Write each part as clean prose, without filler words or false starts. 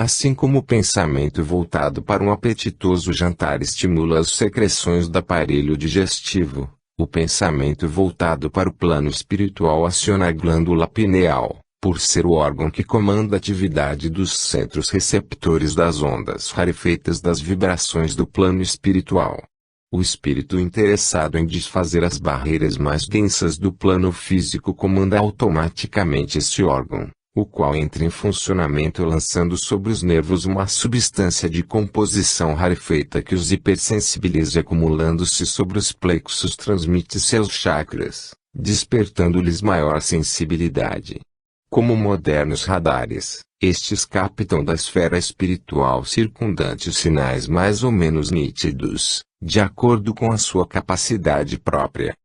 Assim como o pensamento voltado para um apetitoso jantar estimula as secreções do aparelho digestivo, o pensamento voltado para o plano espiritual aciona a glândula pineal, por ser o órgão que comanda a atividade dos centros receptores das ondas rarefeitas das vibrações do plano espiritual. O espírito interessado em desfazer as barreiras mais densas do plano físico comanda automaticamente esse órgão, o qual entra em funcionamento lançando sobre os nervos uma substância de composição rarefeita que os hipersensibiliza e acumulando-se sobre os plexos transmite-se aos chakras, despertando-lhes maior sensibilidade. Como modernos radares, estes captam da esfera espiritual circundante os sinais mais ou menos nítidos, de acordo com a sua capacidade própria.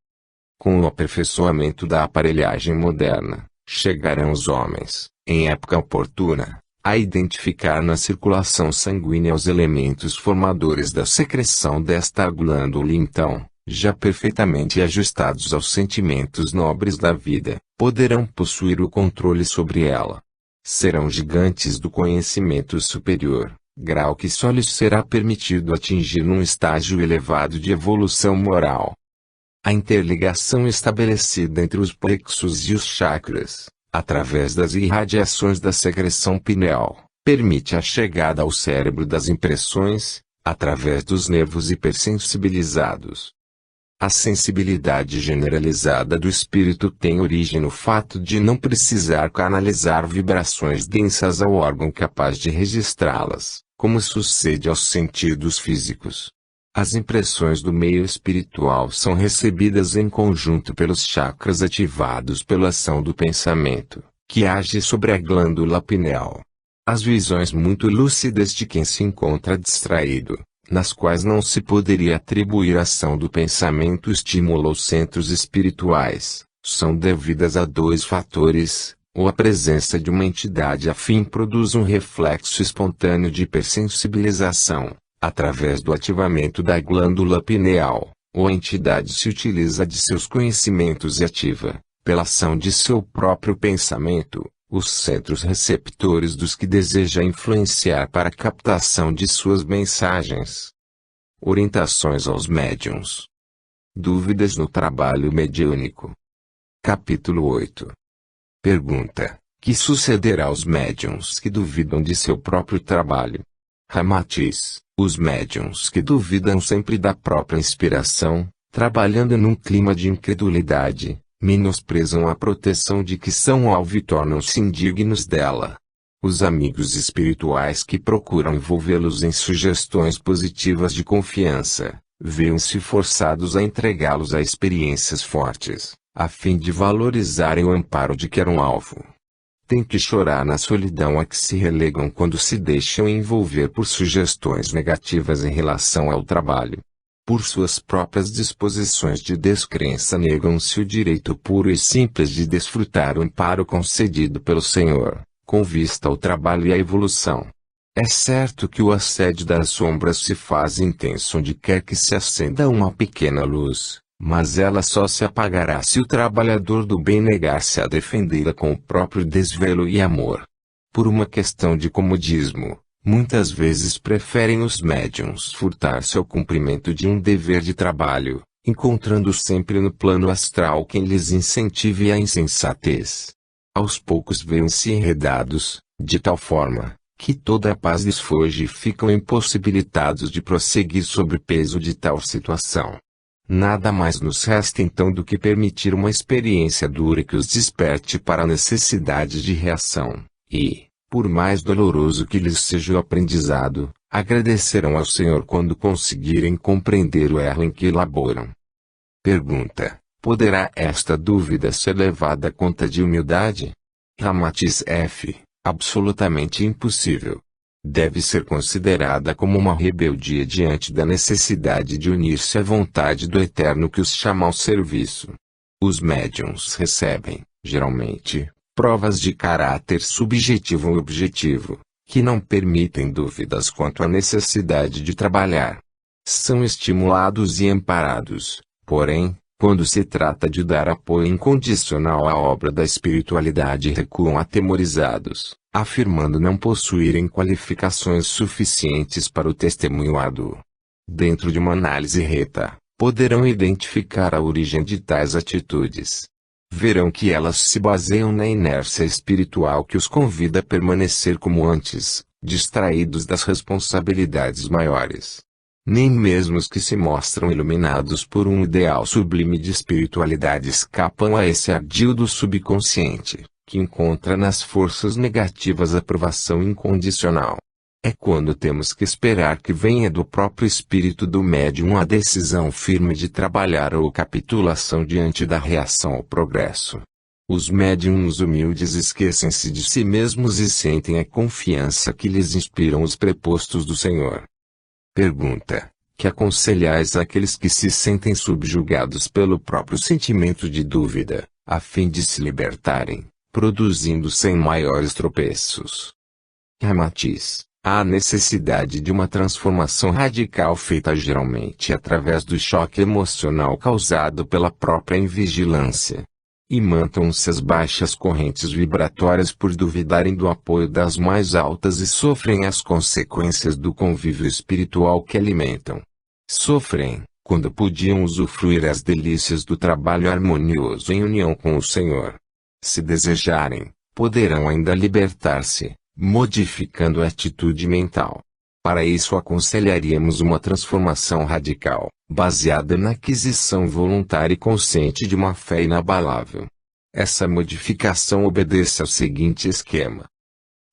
Com o aperfeiçoamento da aparelhagem moderna, chegarão os homens, em época oportuna, a identificar na circulação sanguínea os elementos formadores da secreção desta glândula e então, já perfeitamente ajustados aos sentimentos nobres da vida, poderão possuir o controle sobre ela. Serão gigantes do conhecimento superior, grau que só lhes será permitido atingir num estágio elevado de evolução moral. A interligação estabelecida entre os plexos e os chakras, através das irradiações da secreção pineal, permite a chegada ao cérebro das impressões, através dos nervos hipersensibilizados. A sensibilidade generalizada do espírito tem origem no fato de não precisar canalizar vibrações densas ao órgão capaz de registrá-las, como sucede aos sentidos físicos. As impressões do meio espiritual são recebidas em conjunto pelos chakras ativados pela ação do pensamento, que age sobre a glândula pineal. As visões muito lúcidas de quem se encontra distraído, nas quais não se poderia atribuir a ação do pensamento estímulo aos centros espirituais, são devidas a dois fatores, ou a presença de uma entidade afim produz um reflexo espontâneo de hipersensibilização, através do ativamento da glândula pineal, ou a entidade se utiliza de seus conhecimentos e ativa, pela ação de seu próprio pensamento, os centros receptores dos que deseja influenciar para a captação de suas mensagens. Orientações aos médiuns. Dúvidas no trabalho mediúnico. Capítulo 8. Pergunta: que sucederá aos médiuns que duvidam de seu próprio trabalho? Ramatiz: os médiuns que duvidam sempre da própria inspiração, trabalhando num clima de incredulidade, menosprezam a proteção de que são alvo e tornam-se indignos dela. Os amigos espirituais que procuram envolvê-los em sugestões positivas de confiança, veem-se forçados a entregá-los a experiências fortes, a fim de valorizarem o amparo de que eram alvo. Tem que chorar na solidão a que se relegam quando se deixam envolver por sugestões negativas em relação ao trabalho. Por suas próprias disposições de descrença negam-se o direito puro e simples de desfrutar o amparo concedido pelo Senhor, com vista ao trabalho e à evolução. É certo que o assédio das sombras se faz intenso onde quer que se acenda uma pequena luz, mas ela só se apagará se o trabalhador do bem negar-se a defendê-la com o próprio desvelo e amor. Por uma questão de comodismo, muitas vezes preferem os médiuns furtar-se ao cumprimento de um dever de trabalho, encontrando sempre no plano astral quem lhes incentive a insensatez. Aos poucos veem-se enredados, de tal forma, que toda a paz lhes foge e ficam impossibilitados de prosseguir sob peso de tal situação. Nada mais nos resta então do que permitir uma experiência dura que os desperte para a necessidade de reação, e, por mais doloroso que lhes seja o aprendizado, agradecerão ao Senhor quando conseguirem compreender o erro em que laboram. Pergunta: poderá esta dúvida ser levada à conta de humildade? Ramatiz F. Absolutamente impossível. Deve ser considerada como uma rebeldia diante da necessidade de unir-se à vontade do Eterno que os chama ao serviço. Os médiuns recebem, geralmente, provas de caráter subjetivo e objetivo, que não permitem dúvidas quanto à necessidade de trabalhar. São estimulados e amparados, porém, Quando se trata de dar apoio incondicional à obra da espiritualidade, recuam atemorizados, afirmando não possuírem qualificações suficientes para o testemunho árduo. Dentro de uma análise reta, poderão identificar a origem de tais atitudes. Verão que elas se baseiam na inércia espiritual que os convida a permanecer como antes, distraídos das responsabilidades maiores. Nem mesmo os que se mostram iluminados por um ideal sublime de espiritualidade escapam a esse ardil do subconsciente, que encontra nas forças negativas aprovação incondicional. É quando temos que esperar que venha do próprio espírito do médium a decisão firme de trabalhar ou capitulação diante da reação ao progresso. Os médiums humildes esquecem-se de si mesmos e sentem a confiança que lhes inspiram os prepostos do Senhor. Pergunta: que aconselhais àqueles que se sentem subjugados pelo próprio sentimento de dúvida, a fim de se libertarem, produzindo sem maiores tropeços? Ramatiz: há necessidade de uma transformação radical feita geralmente através do choque emocional causado pela própria invigilância. Imantam-se as baixas correntes vibratórias por duvidarem do apoio das mais altas e sofrem as consequências do convívio espiritual que alimentam. Sofrem, quando podiam usufruir as delícias do trabalho harmonioso em união com o Senhor. Se desejarem, poderão ainda libertar-se, modificando a atitude mental. Para isso aconselharíamos uma transformação radical, baseada na aquisição voluntária e consciente de uma fé inabalável. Essa modificação obedece ao seguinte esquema.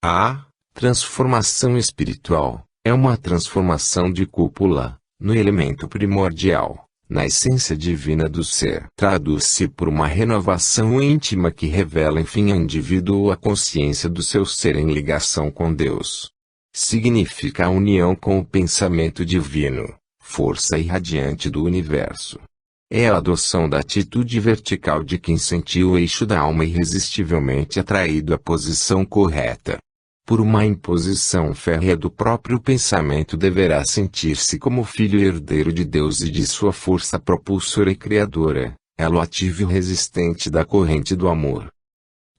A transformação espiritual é uma transformação de cúpula, no elemento primordial, na essência divina do ser. Traduz-se por uma renovação íntima que revela enfim ao indivíduo a consciência do seu ser em ligação com Deus. Significa a união com o pensamento divino, força irradiante do universo. É a adoção da atitude vertical de quem sentiu o eixo da alma irresistivelmente atraído à posição correta. Por uma imposição férrea do próprio pensamento deverá sentir-se como filho herdeiro de Deus e de sua força propulsora e criadora, elo ativo e resistente da corrente do amor.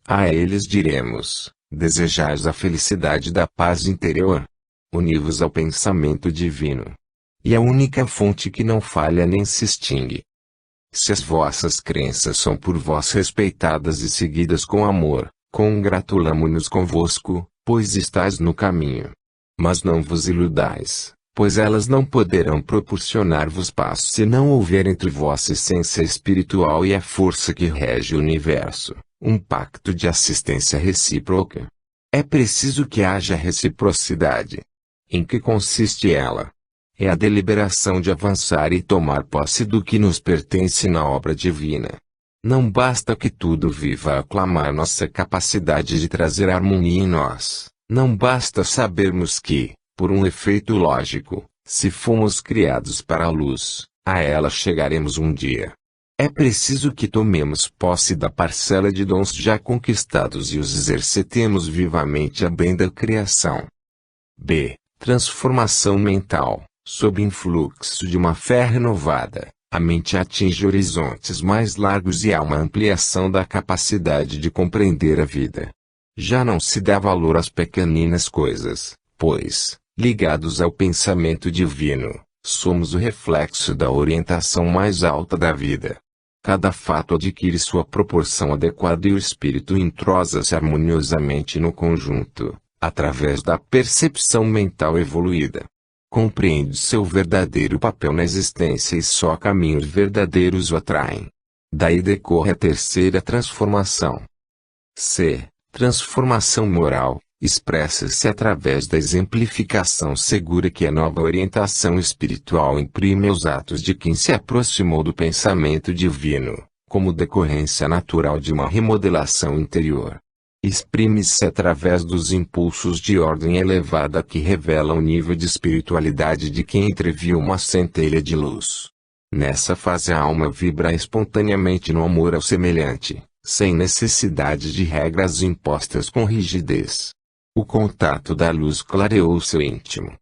A eles diremos: desejais a felicidade da paz interior? Uni-vos ao pensamento divino. E a única fonte que não falha nem se extingue. Se as vossas crenças são por vós respeitadas e seguidas com amor, congratulamo-nos convosco, pois estáis no caminho. Mas não vos iludais, pois elas não poderão proporcionar-vos paz se não houver entre vossa essência espiritual e a força que rege o universo um pacto de assistência recíproca. É preciso que haja reciprocidade. Em que consiste ela? É a deliberação de avançar e tomar posse do que nos pertence na obra divina. Não basta que tudo viva a aclamar nossa capacidade de trazer harmonia em nós. Não basta sabermos que, por um efeito lógico, se fomos criados para a luz, a ela chegaremos um dia. É preciso que tomemos posse da parcela de dons já conquistados e os exercitemos vivamente a bem da criação. B. Transformação mental. Sob influxo de uma fé renovada, a mente atinge horizontes mais largos e há uma ampliação da capacidade de compreender a vida. Já não se dá valor às pequeninas coisas, pois, ligados ao pensamento divino, somos o reflexo da orientação mais alta da vida. Cada fato adquire sua proporção adequada e o espírito entrosa-se harmoniosamente no conjunto, através da percepção mental evoluída. Compreende seu verdadeiro papel na existência e só caminhos verdadeiros o atraem. Daí decorre a terceira transformação. C. Transformação moral. Expressa-se através da exemplificação segura que a nova orientação espiritual imprime aos atos de quem se aproximou do pensamento divino, como decorrência natural de uma remodelação interior. Exprime-se através dos impulsos de ordem elevada que revelam o nível de espiritualidade de quem entreviu uma centelha de luz. Nessa fase a alma vibra espontaneamente no amor ao semelhante, sem necessidade de regras impostas com rigidez. O contato da luz clareou seu íntimo.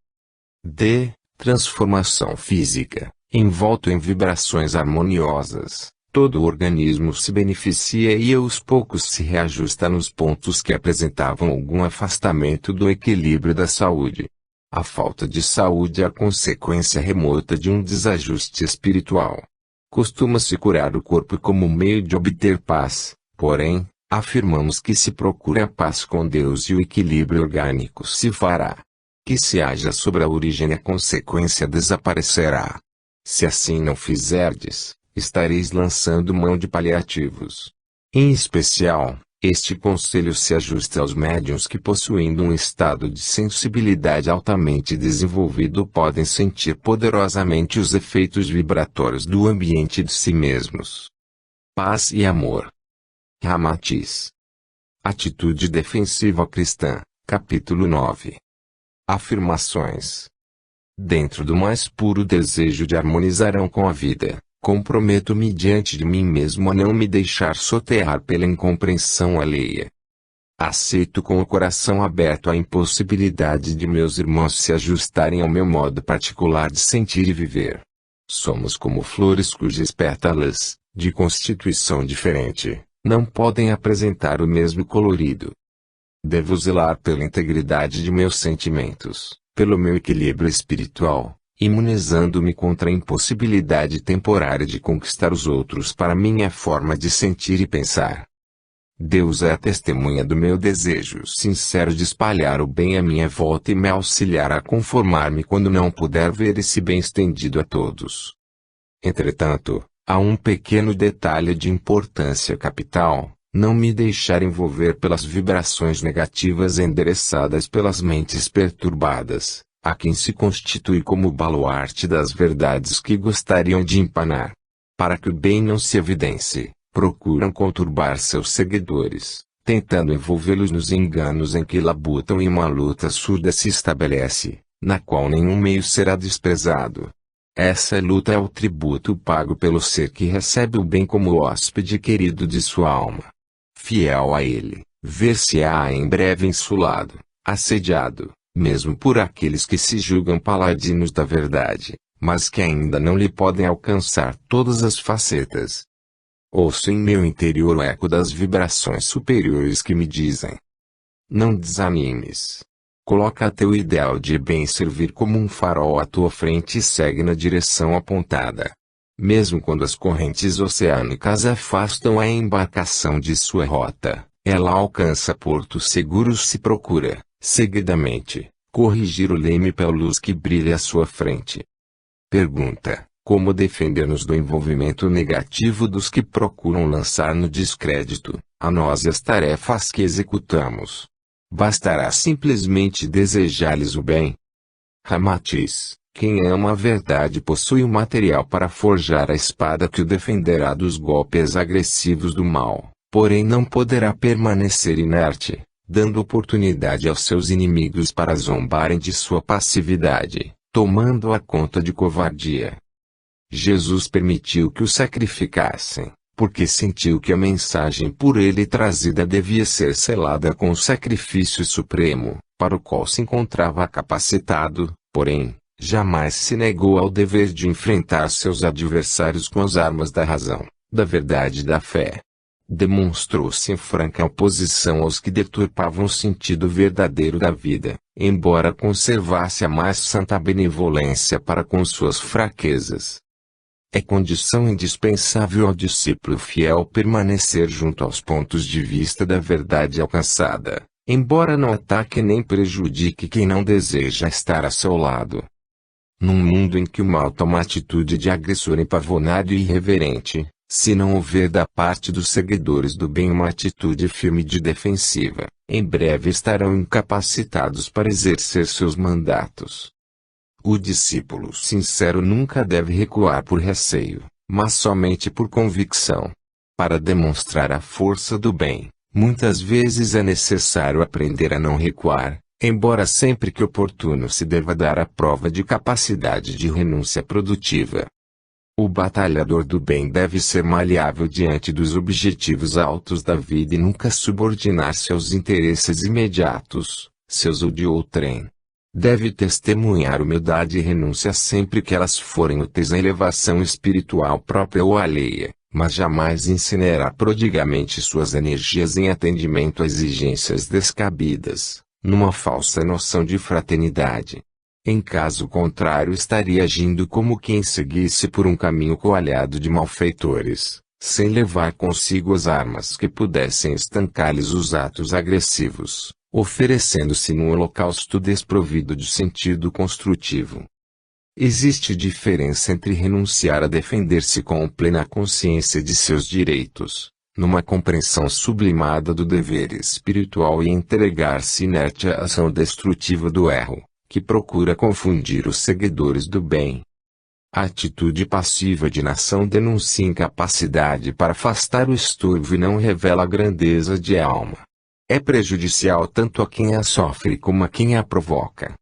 D. Transformação física. Envolto em vibrações harmoniosas, Todo o organismo se beneficia e aos poucos se reajusta nos pontos que apresentavam algum afastamento do equilíbrio da saúde. A falta de saúde é a consequência remota de um desajuste espiritual. Costuma-se curar o corpo como meio de obter paz, porém, afirmamos que se procura a paz com Deus e o equilíbrio orgânico se fará. Que se haja sobre a origem, a consequência desaparecerá. Se assim não fizerdes, estareis lançando mão de paliativos. Em especial, este conselho se ajusta aos médiuns que, possuindo um estado de sensibilidade altamente desenvolvido, podem sentir poderosamente os efeitos vibratórios do ambiente de si mesmos. Paz e amor. Ramatiz. Atitude defensiva cristã, capítulo 9. Afirmações. Dentro do mais puro desejo de harmonizarão com a vida, comprometo-me diante de mim mesmo a não me deixar soterrar pela incompreensão alheia. Aceito com o coração aberto a impossibilidade de meus irmãos se ajustarem ao meu modo particular de sentir e viver. Somos como flores cujas pétalas, de constituição diferente, não podem apresentar o mesmo colorido. Devo zelar pela integridade de meus sentimentos, pelo meu equilíbrio espiritual, imunizando-me contra a impossibilidade temporária de conquistar os outros para minha forma de sentir e pensar. Deus é a testemunha do meu desejo sincero de espalhar o bem à minha volta e me auxiliar a conformar-me quando não puder ver esse bem estendido a todos. Entretanto, há um pequeno detalhe de importância capital: não me deixar envolver pelas vibrações negativas endereçadas pelas mentes perturbadas, a quem se constitui como baluarte das verdades que gostariam de empanar. Para que o bem não se evidencie, procuram conturbar seus seguidores, tentando envolvê-los nos enganos em que labutam, e uma luta surda se estabelece, na qual nenhum meio será desprezado. Essa luta é o tributo pago pelo ser que recebe o bem como hóspede querido de sua alma. Fiel a ele, ver-se-á em breve insulado, assediado, mesmo por aqueles que se julgam paladinos da verdade, mas que ainda não lhe podem alcançar todas as facetas. Ouço em meu interior o eco das vibrações superiores que me dizem: não desanimes. Coloca teu ideal de bem servir como um farol à tua frente e segue na direção apontada. Mesmo quando as correntes oceânicas afastam a embarcação de sua rota, ela alcança porto seguro se procura, seguidamente, corrigir o leme pela luz que brilha à sua frente. Pergunta: como defender-nos do envolvimento negativo dos que procuram lançar no descrédito a nós e as tarefas que executamos? Bastará simplesmente desejar-lhes o bem. Ramatiz: quem ama a verdade possui o material para forjar a espada que o defenderá dos golpes agressivos do mal, porém não poderá permanecer inerte, dando oportunidade aos seus inimigos para zombarem de sua passividade, tomando-a conta de covardia. Jesus permitiu que o sacrificassem, porque sentiu que a mensagem por ele trazida devia ser selada com o sacrifício supremo, para o qual se encontrava capacitado, porém, jamais se negou ao dever de enfrentar seus adversários com as armas da razão, da verdade e da fé. Demonstrou-se em franca oposição aos que deturpavam o sentido verdadeiro da vida, embora conservasse a mais santa benevolência para com suas fraquezas. É condição indispensável ao discípulo fiel permanecer junto aos pontos de vista da verdade alcançada, embora não ataque nem prejudique quem não deseja estar a seu lado. Num mundo em que o mal toma atitude de agressor empavonado e irreverente, se não houver da parte dos seguidores do bem uma atitude firme de defensiva, em breve estarão incapacitados para exercer seus mandatos. O discípulo sincero nunca deve recuar por receio, mas somente por convicção. Para demonstrar a força do bem, muitas vezes é necessário aprender a não recuar, embora sempre que oportuno se deva dar a prova de capacidade de renúncia produtiva. O batalhador do bem deve ser maleável diante dos objetivos altos da vida e nunca subordinar-se aos interesses imediatos, seus ou de outrem. Deve testemunhar humildade e renúncia sempre que elas forem úteis à elevação espiritual própria ou alheia, mas jamais incinerar prodigamente suas energias em atendimento a exigências descabidas, numa falsa noção de fraternidade. Em caso contrário, estaria agindo como quem seguisse por um caminho coalhado de malfeitores, sem levar consigo as armas que pudessem estancar-lhes os atos agressivos, oferecendo-se num holocausto desprovido de sentido construtivo. Existe diferença entre renunciar a defender-se com plena consciência de seus direitos, numa compreensão sublimada do dever espiritual, e entregar-se inerte à ação destrutiva do erro, que procura confundir os seguidores do bem. A atitude passiva de nação denuncia incapacidade para afastar o estorvo e não revela grandeza de alma. É prejudicial tanto a quem a sofre como a quem a provoca.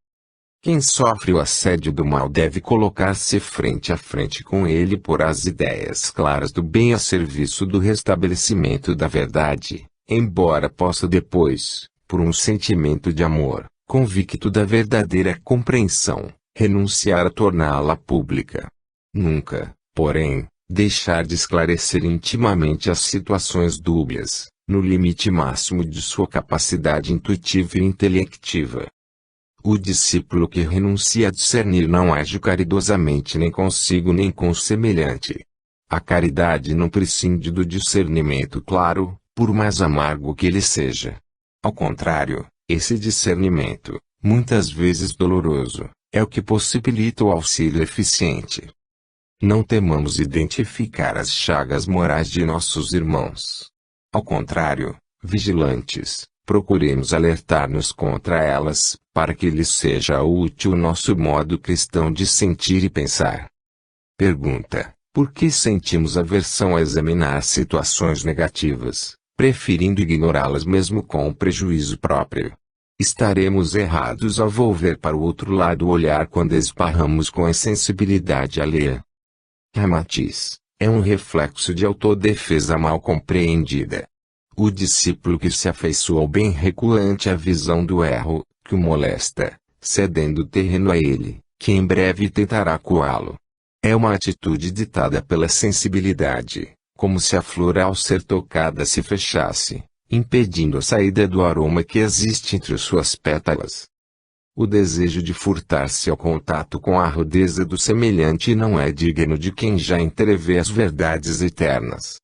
Quem sofre o assédio do mal deve colocar-se frente a frente com ele e pôr as ideias claras do bem a serviço do restabelecimento da verdade, embora possa depois, por um sentimento de amor, convicto da verdadeira compreensão, renunciar a torná-la pública. Nunca, porém, deixar de esclarecer intimamente as situações dúbias, no limite máximo de sua capacidade intuitiva e intelectiva. O discípulo que renuncia a discernir não age caridosamente nem consigo nem com o semelhante. A caridade não prescinde do discernimento claro, por mais amargo que ele seja. Ao contrário, esse discernimento, muitas vezes doloroso, é o que possibilita o auxílio eficiente. Não temamos identificar as chagas morais de nossos irmãos. Ao contrário, vigilantes, procuremos alertar-nos contra elas, para que lhes seja útil o nosso modo cristão de sentir e pensar. Pergunta: por que sentimos aversão a examinar situações negativas, preferindo ignorá-las mesmo com o prejuízo próprio? Estaremos errados ao volver para o outro lado o olhar quando esbarramos com a insensibilidade alheia. Ramatiz: é um reflexo de autodefesa mal compreendida. O discípulo que se afeiçoa ao bem recua ante a visão do erro, que o molesta, cedendo terreno a ele, que em breve tentará coá-lo. É uma atitude ditada pela sensibilidade, como se a flor ao ser tocada se fechasse, impedindo a saída do aroma que existe entre suas pétalas. O desejo de furtar-se ao contato com a rudeza do semelhante não é digno de quem já entrevê as verdades eternas.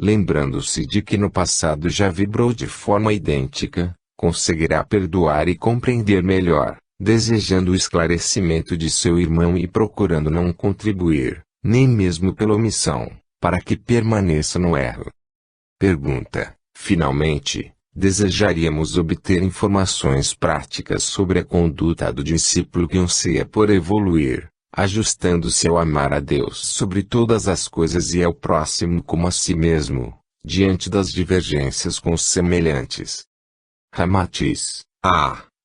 Lembrando-se de que no passado já vibrou de forma idêntica, conseguirá perdoar e compreender melhor, desejando o esclarecimento de seu irmão e procurando não contribuir, nem mesmo pela omissão, para que permaneça no erro. Pergunta: finalmente, desejaríamos obter informações práticas sobre a conduta do discípulo que anseia por evoluir, ajustando-se ao amar a Deus sobre todas as coisas e ao próximo como a si mesmo, diante das divergências com os semelhantes. Ramatiz: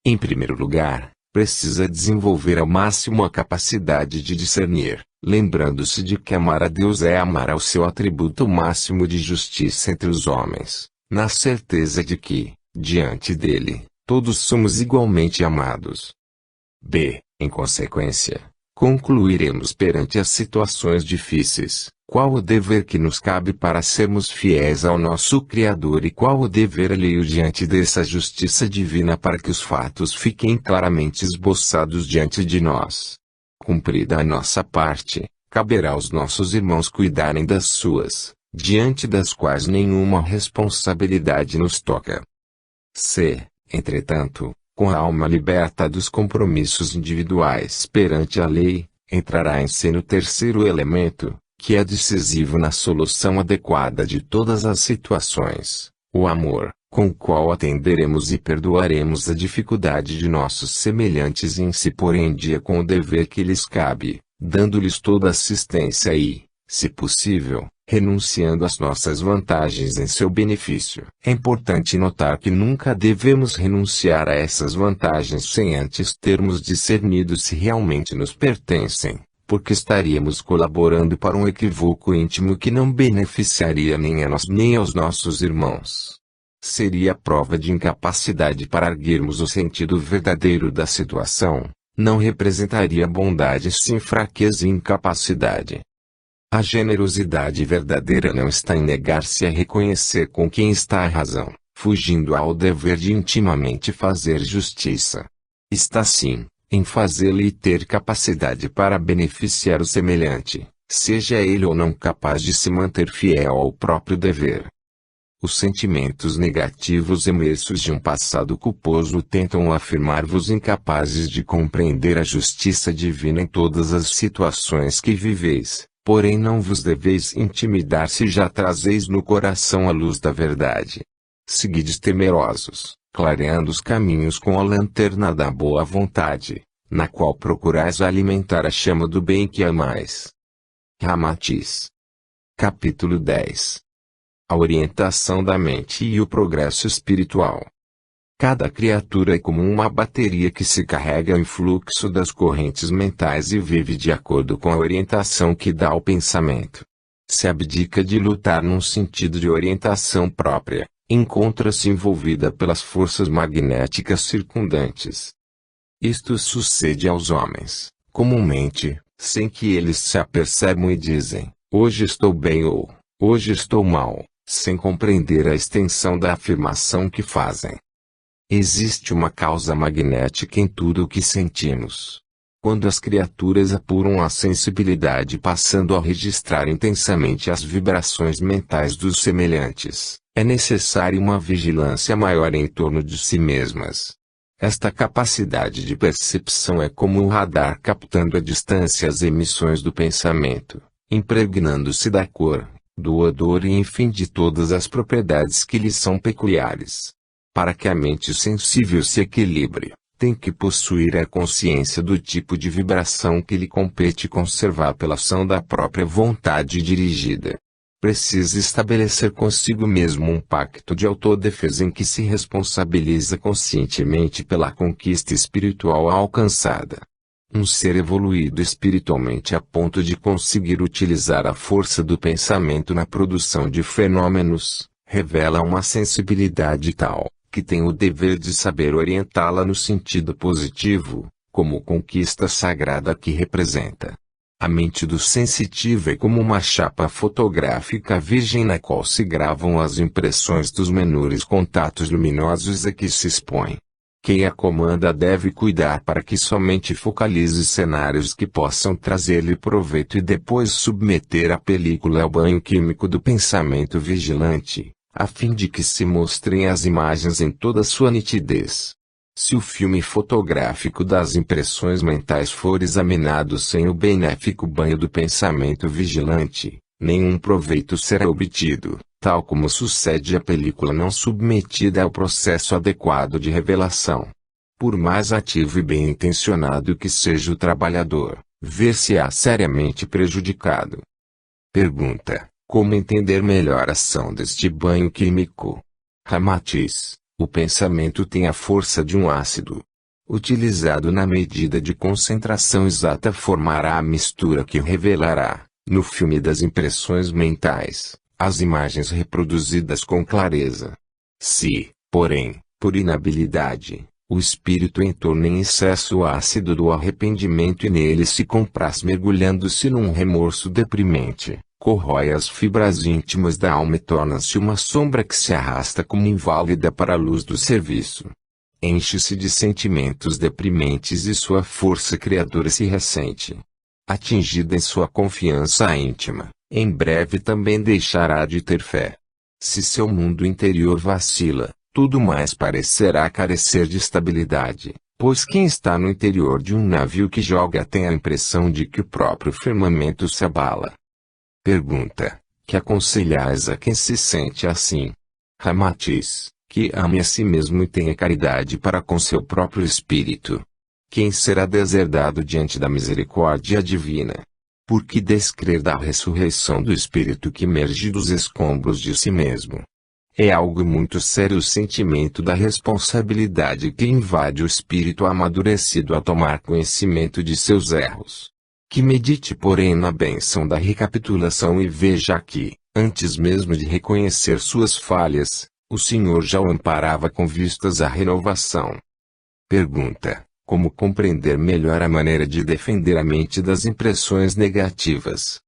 em primeiro lugar, precisa desenvolver ao máximo a capacidade de discernir, lembrando-se de que amar a Deus é amar ao seu atributo máximo de justiça entre os homens, na certeza de que, diante dele, todos somos igualmente amados. Em consequência, concluiremos perante as situações difíceis, qual o dever que nos cabe para sermos fiéis ao nosso Criador e qual o dever alheio diante dessa justiça divina para que os fatos fiquem claramente esboçados diante de nós. Cumprida a nossa parte, caberá aos nossos irmãos cuidarem das suas, diante das quais nenhuma responsabilidade nos toca. Entretanto, com a alma liberta dos compromissos individuais perante a lei, entrará em cena o terceiro elemento, que é decisivo na solução adequada de todas as situações: o amor, com o qual atenderemos e perdoaremos a dificuldade de nossos semelhantes em se pôr em dia com o dever que lhes cabe, dando-lhes toda assistência e, se possível, renunciando às nossas vantagens em seu benefício. É importante notar que nunca devemos renunciar a essas vantagens sem antes termos discernido se realmente nos pertencem, porque estaríamos colaborando para um equívoco íntimo que não beneficiaria nem a nós nem aos nossos irmãos. Seria prova de incapacidade para arguirmos o sentido verdadeiro da situação, não representaria bondade sim fraqueza e incapacidade. A generosidade verdadeira não está em negar-se a reconhecer com quem está a razão, fugindo ao dever de intimamente fazer justiça. Está sim, em fazê-lo e ter capacidade para beneficiar o semelhante, seja ele ou não capaz de se manter fiel ao próprio dever. Os sentimentos negativos emersos de um passado culposo tentam afirmar-vos incapazes de compreender a justiça divina em todas as situações que viveis, porém não vos deveis intimidar se já trazeis no coração a luz da verdade. Seguides temerosos, clareando os caminhos com a lanterna da boa vontade, na qual procurais alimentar a chama do bem que amais. Ramatiz. Capítulo 10. A orientação da mente e o progresso espiritual. Cada criatura é como uma bateria que se carrega ao influxo das correntes mentais e vive de acordo com a orientação que dá ao pensamento. Se abdica de lutar num sentido de orientação própria, encontra-se envolvida pelas forças magnéticas circundantes. Isto sucede aos homens, comumente, sem que eles se apercebam e dizem, hoje estou bem ou, hoje estou mal, sem compreender a extensão da afirmação que fazem. Existe uma causa magnética em tudo o que sentimos. Quando as criaturas apuram a sensibilidade passando a registrar intensamente as vibrações mentais dos semelhantes, é necessária uma vigilância maior em torno de si mesmas. Esta capacidade de percepção é como um radar captando à distância as emissões do pensamento, impregnando-se da cor, do odor e enfim de todas as propriedades que lhe são peculiares. Para que a mente sensível se equilibre, tem que possuir a consciência do tipo de vibração que lhe compete conservar pela ação da própria vontade dirigida. Precisa estabelecer consigo mesmo um pacto de autodefesa em que se responsabiliza conscientemente pela conquista espiritual alcançada. Um ser evoluído espiritualmente a ponto de conseguir utilizar a força do pensamento na produção de fenômenos, revela uma sensibilidade tal, que tem o dever de saber orientá-la no sentido positivo, como conquista sagrada que representa. A mente do sensitivo é como uma chapa fotográfica virgem na qual se gravam as impressões dos menores contatos luminosos a que se expõe. Quem a comanda deve cuidar para que somente focalize cenários que possam trazer-lhe proveito e depois submeter a película ao banho químico do pensamento vigilante, a fim de que se mostrem as imagens em toda sua nitidez. Se o filme fotográfico das impressões mentais for examinado sem o benéfico banho do pensamento vigilante, nenhum proveito será obtido, tal como sucede à película não submetida ao processo adequado de revelação. Por mais ativo e bem intencionado que seja o trabalhador, ver-se-á seriamente prejudicado. Pergunta: como entender melhor a ação deste banho químico? Ramatiz: o pensamento tem a força de um ácido. Utilizado na medida de concentração exata formará a mistura que revelará, no filme das impressões mentais, as imagens reproduzidas com clareza. Se, porém, por inabilidade, o espírito entorna em excesso o ácido do arrependimento e nele se compraz mergulhando-se num remorso deprimente, corrói as fibras íntimas da alma e torna-se uma sombra que se arrasta como inválida para a luz do serviço. Enche-se de sentimentos deprimentes e sua força criadora se ressente. Atingida em sua confiança íntima, em breve também deixará de ter fé. Se seu mundo interior vacila, tudo mais parecerá carecer de estabilidade, pois quem está no interior de um navio que joga tem a impressão de que o próprio firmamento se abala. Pergunta: que aconselhais a quem se sente assim? Ramatiz: que ame a si mesmo e tenha caridade para com seu próprio espírito. Quem será deserdado diante da misericórdia divina? Por que descrer da ressurreição do espírito que emerge dos escombros de si mesmo? É algo muito sério o sentimento da responsabilidade que invade o espírito amadurecido a tomar conhecimento de seus erros. Que medite porém na bênção da recapitulação e veja que, antes mesmo de reconhecer suas falhas, o Senhor já o amparava com vistas à renovação. Pergunta: como compreender melhor a maneira de defender a mente das impressões negativas?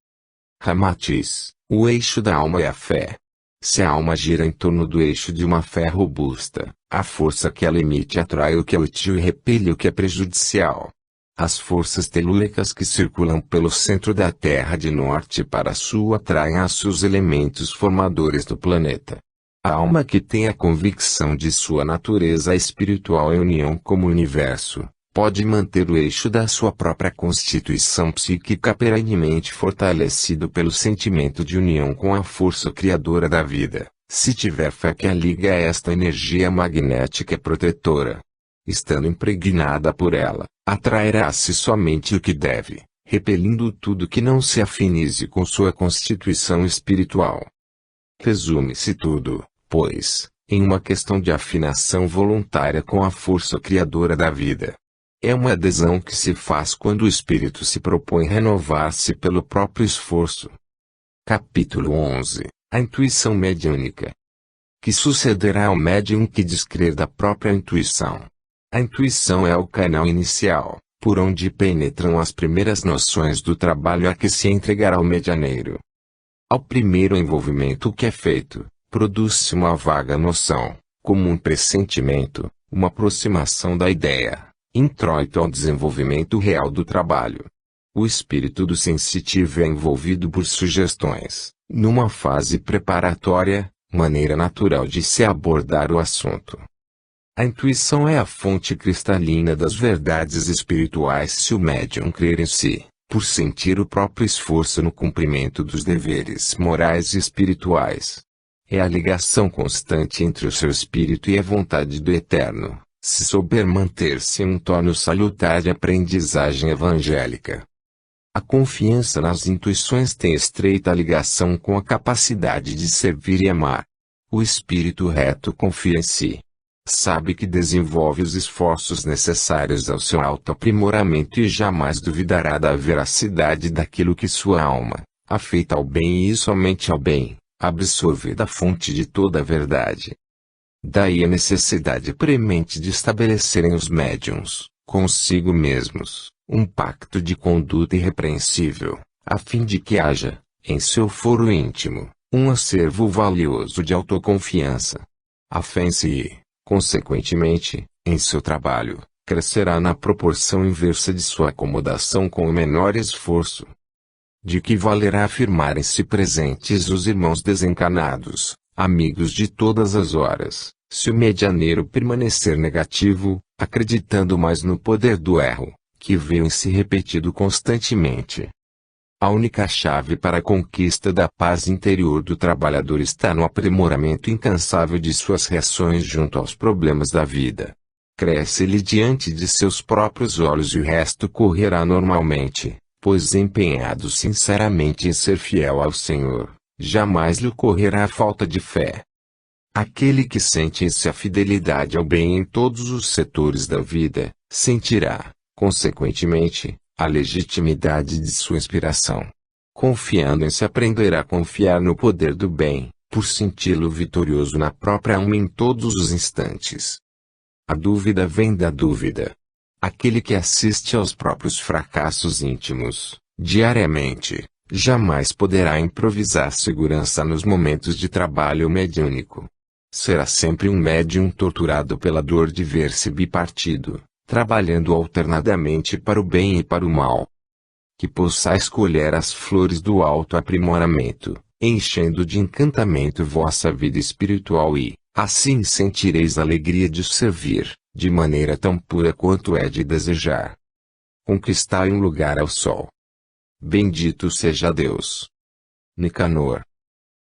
Ramatiz, o eixo da alma é a fé. Se a alma gira em torno do eixo de uma fé robusta, a força que ela emite atrai o que é útil e repele o que é prejudicial. As forças telúricas que circulam pelo centro da Terra de norte para sul atraem a seus elementos formadores do planeta. A alma que tem a convicção de sua natureza espiritual em união com o universo, pode manter o eixo da sua própria constituição psíquica perenemente fortalecido pelo sentimento de união com a força criadora da vida, se tiver fé que a liga a esta energia magnética protetora. Estando impregnada por ela, atrairá-se somente o que deve, repelindo tudo que não se afinize com sua constituição espiritual. Resume-se tudo, pois, em uma questão de afinação voluntária com a força criadora da vida. É uma adesão que se faz quando o espírito se propõe renovar-se pelo próprio esforço. Capítulo 11. A intuição mediúnica. Que sucederá ao médium que descrer da própria intuição? A intuição é o canal inicial, por onde penetram as primeiras noções do trabalho a que se entregará o medianeiro. Ao primeiro envolvimento que é feito, produz-se uma vaga noção, como um pressentimento, uma aproximação da ideia, introito ao desenvolvimento real do trabalho. O espírito do sensitivo é envolvido por sugestões, numa fase preparatória, maneira natural de se abordar o assunto. A intuição é a fonte cristalina das verdades espirituais se o médium crer em si, por sentir o próprio esforço no cumprimento dos deveres morais e espirituais. É a ligação constante entre o seu espírito e a vontade do Eterno, se souber manter-se em um tono salutar de aprendizagem evangélica. A confiança nas intuições tem estreita ligação com a capacidade de servir e amar. O espírito reto confia em si. Sabe que desenvolve os esforços necessários ao seu autoaprimoramento e jamais duvidará da veracidade daquilo que sua alma, afeita ao bem e somente ao bem, absorve da fonte de toda a verdade. Daí a necessidade premente de estabelecerem os médiuns, consigo mesmos, um pacto de conduta irrepreensível, a fim de que haja, em seu foro íntimo, um acervo valioso de autoconfiança. A fé em si, consequentemente, em seu trabalho, crescerá na proporção inversa de sua acomodação com o menor esforço. De que valerá afirmarem-se presentes os irmãos desencarnados, amigos de todas as horas, se o medianeiro permanecer negativo, acreditando mais no poder do erro, que veio em si repetido constantemente. A única chave para a conquista da paz interior do trabalhador está no aprimoramento incansável de suas reações junto aos problemas da vida. Cresce-lhe diante de seus próprios olhos e o resto correrá normalmente, pois empenhado sinceramente em ser fiel ao Senhor, jamais lhe ocorrerá a falta de fé. Aquele que sente em si a fidelidade ao bem em todos os setores da vida, sentirá, consequentemente, a legitimidade de sua inspiração. Confiando em si aprenderá a confiar no poder do bem, por senti-lo vitorioso na própria alma em todos os instantes. A dúvida vem da dúvida. Aquele que assiste aos próprios fracassos íntimos, diariamente, jamais poderá improvisar segurança nos momentos de trabalho mediúnico. Será sempre um médium torturado pela dor de ver-se bipartido, trabalhando alternadamente para o bem e para o mal. Que possais colher as flores do autoaprimoramento, enchendo de encantamento vossa vida espiritual e, assim sentireis a alegria de servir, de maneira tão pura quanto é de desejar. Conquistai um lugar ao sol. Bendito seja Deus. Nicanor.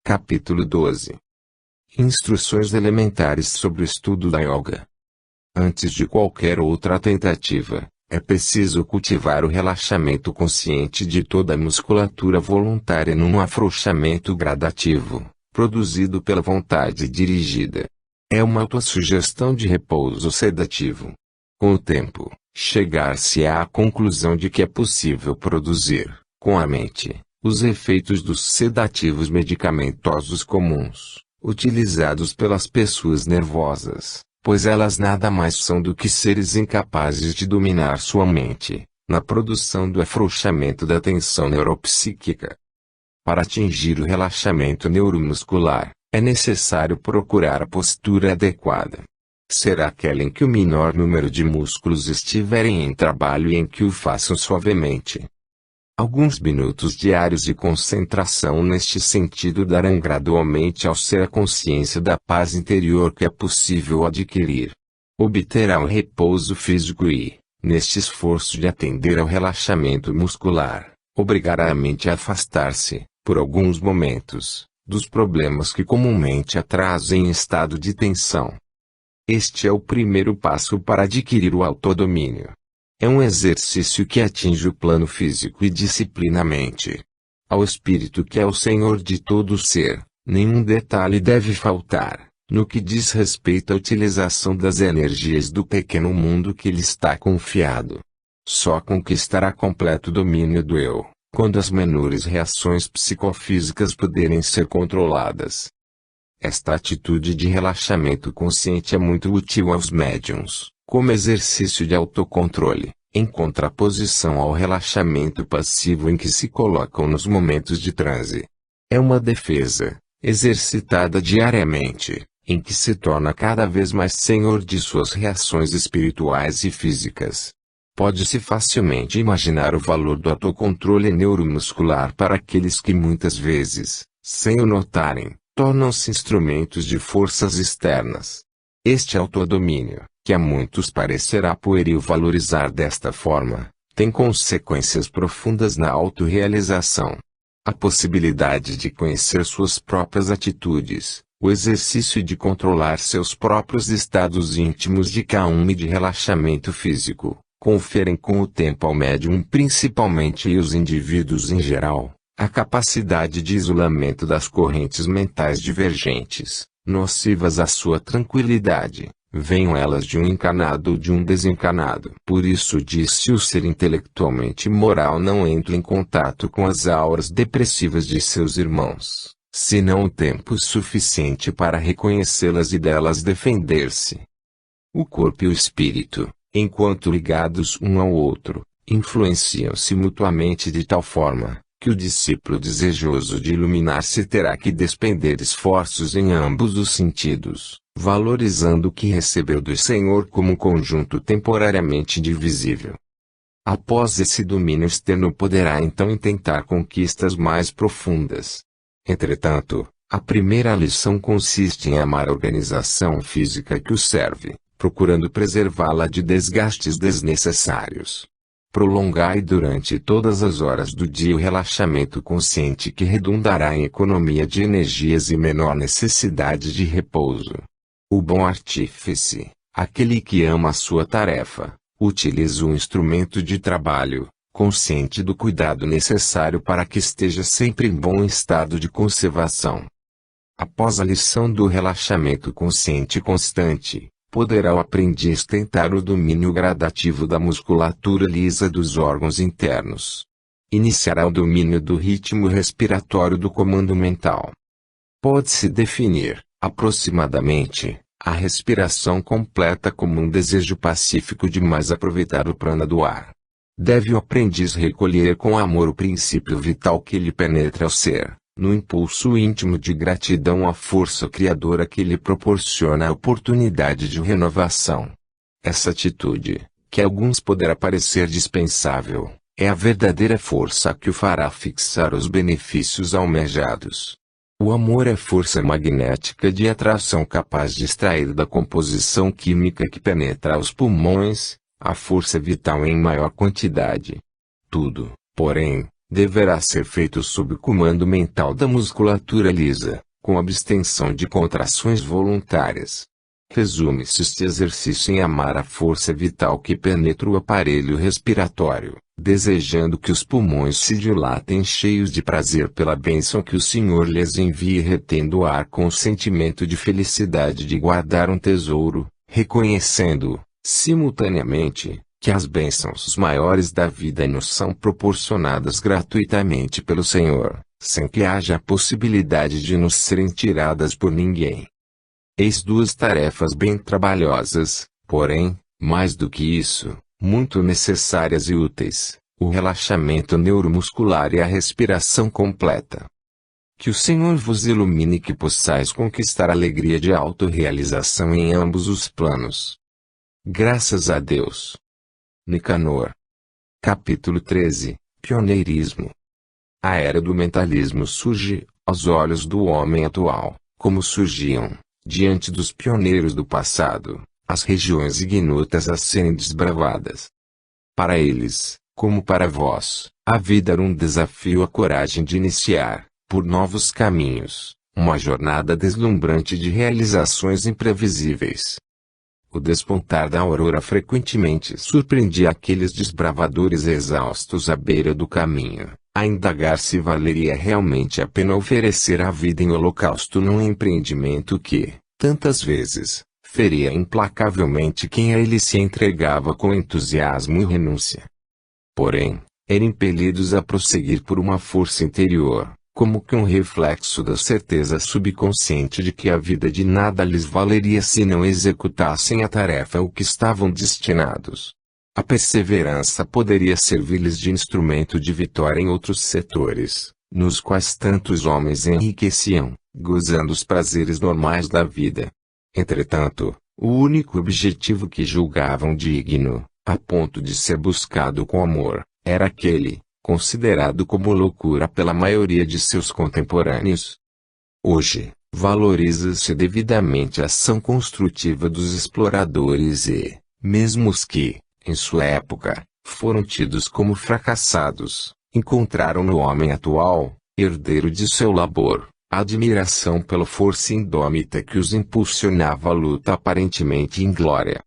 Capítulo 12. Instruções elementares sobre o estudo da yoga. Antes de qualquer outra tentativa, é preciso cultivar o relaxamento consciente de toda a musculatura voluntária num afrouxamento gradativo, produzido pela vontade dirigida. É uma autossugestão de repouso sedativo. Com o tempo, chegar-se-á à conclusão de que é possível produzir, com a mente, os efeitos dos sedativos medicamentosos comuns, utilizados pelas pessoas nervosas, pois elas nada mais são do que seres incapazes de dominar sua mente, na produção do afrouxamento da tensão neuropsíquica. Para atingir o relaxamento neuromuscular, é necessário procurar a postura adequada. Será aquela em que o menor número de músculos estiverem em trabalho e em que o façam suavemente. Alguns minutos diários de concentração neste sentido darão gradualmente ao ser a consciência da paz interior que é possível adquirir. Obterá o repouso físico e, neste esforço de atender ao relaxamento muscular, obrigará a mente a afastar-se, por alguns momentos, dos problemas que comumente a trazem em estado de tensão. Este é o primeiro passo para adquirir o autodomínio. É um exercício que atinge o plano físico e disciplina a mente. Ao espírito que é o Senhor de todo o ser, nenhum detalhe deve faltar, no que diz respeito à utilização das energias do pequeno mundo que lhe está confiado. Só conquistará completo domínio do eu, quando as menores reações psicofísicas puderem ser controladas. Esta atitude de relaxamento consciente é muito útil aos médiuns, como exercício de autocontrole, em contraposição ao relaxamento passivo em que se colocam nos momentos de transe. É uma defesa, exercitada diariamente, em que se torna cada vez mais senhor de suas reações espirituais e físicas. Pode-se facilmente imaginar o valor do autocontrole neuromuscular para aqueles que muitas vezes, sem o notarem, tornam-se instrumentos de forças externas. Este autodomínio, que a muitos parecerá pueril valorizar desta forma, tem consequências profundas na autorrealização. A possibilidade de conhecer suas próprias atitudes, o exercício de controlar seus próprios estados íntimos de calma e de relaxamento físico, conferem com o tempo ao médium principalmente e os indivíduos em geral, a capacidade de isolamento das correntes mentais divergentes, nocivas à sua tranquilidade, venham elas de um encarnado ou de um desencarnado. Por isso disse o ser intelectualmente moral não entra em contato com as auras depressivas de seus irmãos, senão o tempo suficiente para reconhecê-las e delas defender-se. O corpo e o espírito, enquanto ligados um ao outro, influenciam-se mutuamente de tal forma, que o discípulo desejoso de iluminar-se terá que despender esforços em ambos os sentidos, valorizando o que recebeu do Senhor como um conjunto temporariamente divisível. Após esse domínio externo poderá então intentar conquistas mais profundas. Entretanto, a primeira lição consiste em amar a organização física que o serve, procurando preservá-la de desgastes desnecessários. Prolongai durante todas as horas do dia o relaxamento consciente que redundará em economia de energias e menor necessidade de repouso. O bom artífice, aquele que ama a sua tarefa, utiliza o instrumento de trabalho, consciente do cuidado necessário para que esteja sempre em bom estado de conservação. Após a lição do relaxamento consciente constante, poderá o aprendiz tentar o domínio gradativo da musculatura lisa dos órgãos internos. Iniciará o domínio do ritmo respiratório do comando mental. Pode-se definir, aproximadamente, a respiração completa como um desejo pacífico de mais aproveitar o prana do ar. Deve o aprendiz recolher com amor o princípio vital que lhe penetra ao ser, no impulso íntimo de gratidão à força criadora que lhe proporciona a oportunidade de renovação. Essa atitude, que a alguns poderá parecer dispensável, é a verdadeira força que o fará fixar os benefícios almejados. O amor é força magnética de atração capaz de extrair da composição química que penetra os pulmões, a força vital em maior quantidade. Tudo, porém, deverá ser feito sob o comando mental da musculatura lisa, com abstenção de contrações voluntárias. Resume-se este exercício em amar a força vital que penetra o aparelho respiratório, desejando que os pulmões se dilatem cheios de prazer pela bênção que o Senhor lhes envia e retendo o ar com o sentimento de felicidade de guardar um tesouro, reconhecendo, simultaneamente, que as bênçãos maiores da vida nos são proporcionadas gratuitamente pelo Senhor, sem que haja a possibilidade de nos serem tiradas por ninguém. Eis duas tarefas bem trabalhosas, porém, mais do que isso, muito necessárias e úteis, o relaxamento neuromuscular e a respiração completa. Que o Senhor vos ilumine e que possais conquistar a alegria de autorrealização em ambos os planos. Graças a Deus. Nicanor. Capítulo 13. Pioneirismo. A era do mentalismo surge, aos olhos do homem atual, como surgiam, diante dos pioneiros do passado, as regiões ignotas a serem desbravadas. Para eles, como para vós, a vida era um desafio à coragem de iniciar, por novos caminhos, uma jornada deslumbrante de realizações imprevisíveis. O despontar da aurora frequentemente surpreendia aqueles desbravadores exaustos à beira do caminho, a indagar se valeria realmente a pena oferecer a vida em holocausto num empreendimento que, tantas vezes, feria implacavelmente quem a ele se entregava com entusiasmo e renúncia. Porém, eram impelidos a prosseguir por uma força interior, como que um reflexo da certeza subconsciente de que a vida de nada lhes valeria se não executassem a tarefa a que estavam destinados. A perseverança poderia servir-lhes de instrumento de vitória em outros setores, nos quais tantos homens enriqueciam, gozando os prazeres normais da vida. Entretanto, o único objetivo que julgavam digno, a ponto de ser buscado com amor, era aquele, considerado como loucura pela maioria de seus contemporâneos. Hoje, valoriza-se devidamente a ação construtiva dos exploradores e, mesmo os que, em sua época, foram tidos como fracassados, encontraram no homem atual, herdeiro de seu labor, admiração pela força indômita que os impulsionava à luta aparentemente inglória.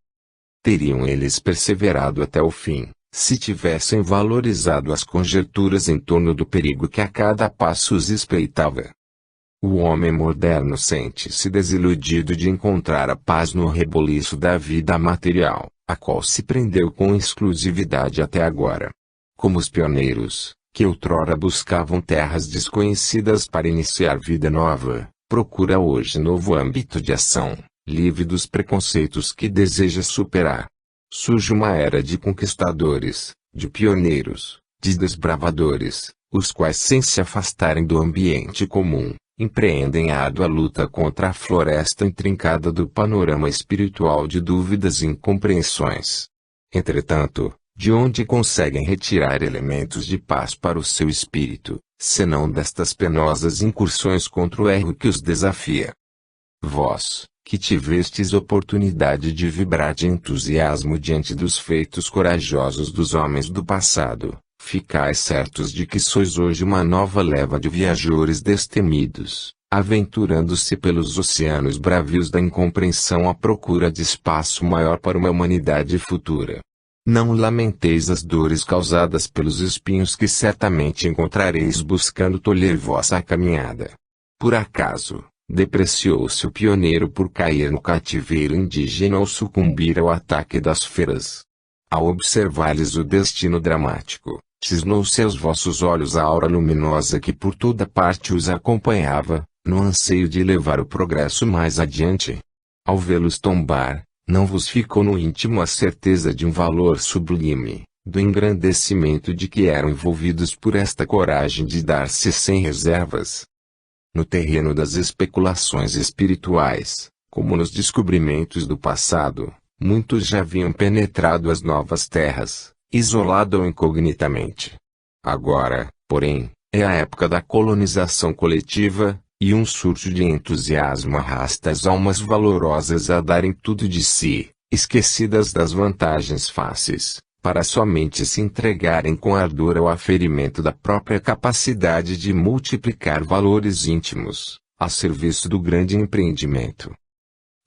Teriam eles perseverado até o fim, se tivessem valorizado as conjecturas em torno do perigo que a cada passo os espreitava. O homem moderno sente-se desiludido de encontrar a paz no reboliço da vida material, a qual se prendeu com exclusividade até agora. Como os pioneiros, que outrora buscavam terras desconhecidas para iniciar vida nova, procura hoje novo âmbito de ação, livre dos preconceitos que deseja superar. Surge uma era de conquistadores, de pioneiros, de desbravadores, os quais, sem se afastarem do ambiente comum, empreendem a árdua luta contra a floresta intrincada do panorama espiritual de dúvidas e incompreensões. Entretanto, de onde conseguem retirar elementos de paz para o seu espírito, senão destas penosas incursões contra o erro que os desafia? Vós, que tivestes oportunidade de vibrar de entusiasmo diante dos feitos corajosos dos homens do passado, ficais certos de que sois hoje uma nova leva de viajores destemidos, aventurando-se pelos oceanos bravios da incompreensão à procura de espaço maior para uma humanidade futura. Não lamenteis as dores causadas pelos espinhos que certamente encontrareis buscando tolher vossa caminhada. Por acaso, depreciou-se o pioneiro por cair no cativeiro indígena ou sucumbir ao ataque das feras? Ao observar-lhes o destino dramático, cisnou-se aos vossos olhos a aura luminosa que por toda parte os acompanhava, no anseio de levar o progresso mais adiante? Ao vê-los tombar, não vos ficou no íntimo a certeza de um valor sublime, do engrandecimento de que eram envolvidos por esta coragem de dar-se sem reservas? No terreno das especulações espirituais, como nos descobrimentos do passado, muitos já haviam penetrado as novas terras, isolado ou incognitamente. Agora, porém, é a época da colonização coletiva, e um surto de entusiasmo arrasta as almas valorosas a darem tudo de si, esquecidas das vantagens fáceis, para somente se entregarem com ardor ao aferimento da própria capacidade de multiplicar valores íntimos, a serviço do grande empreendimento.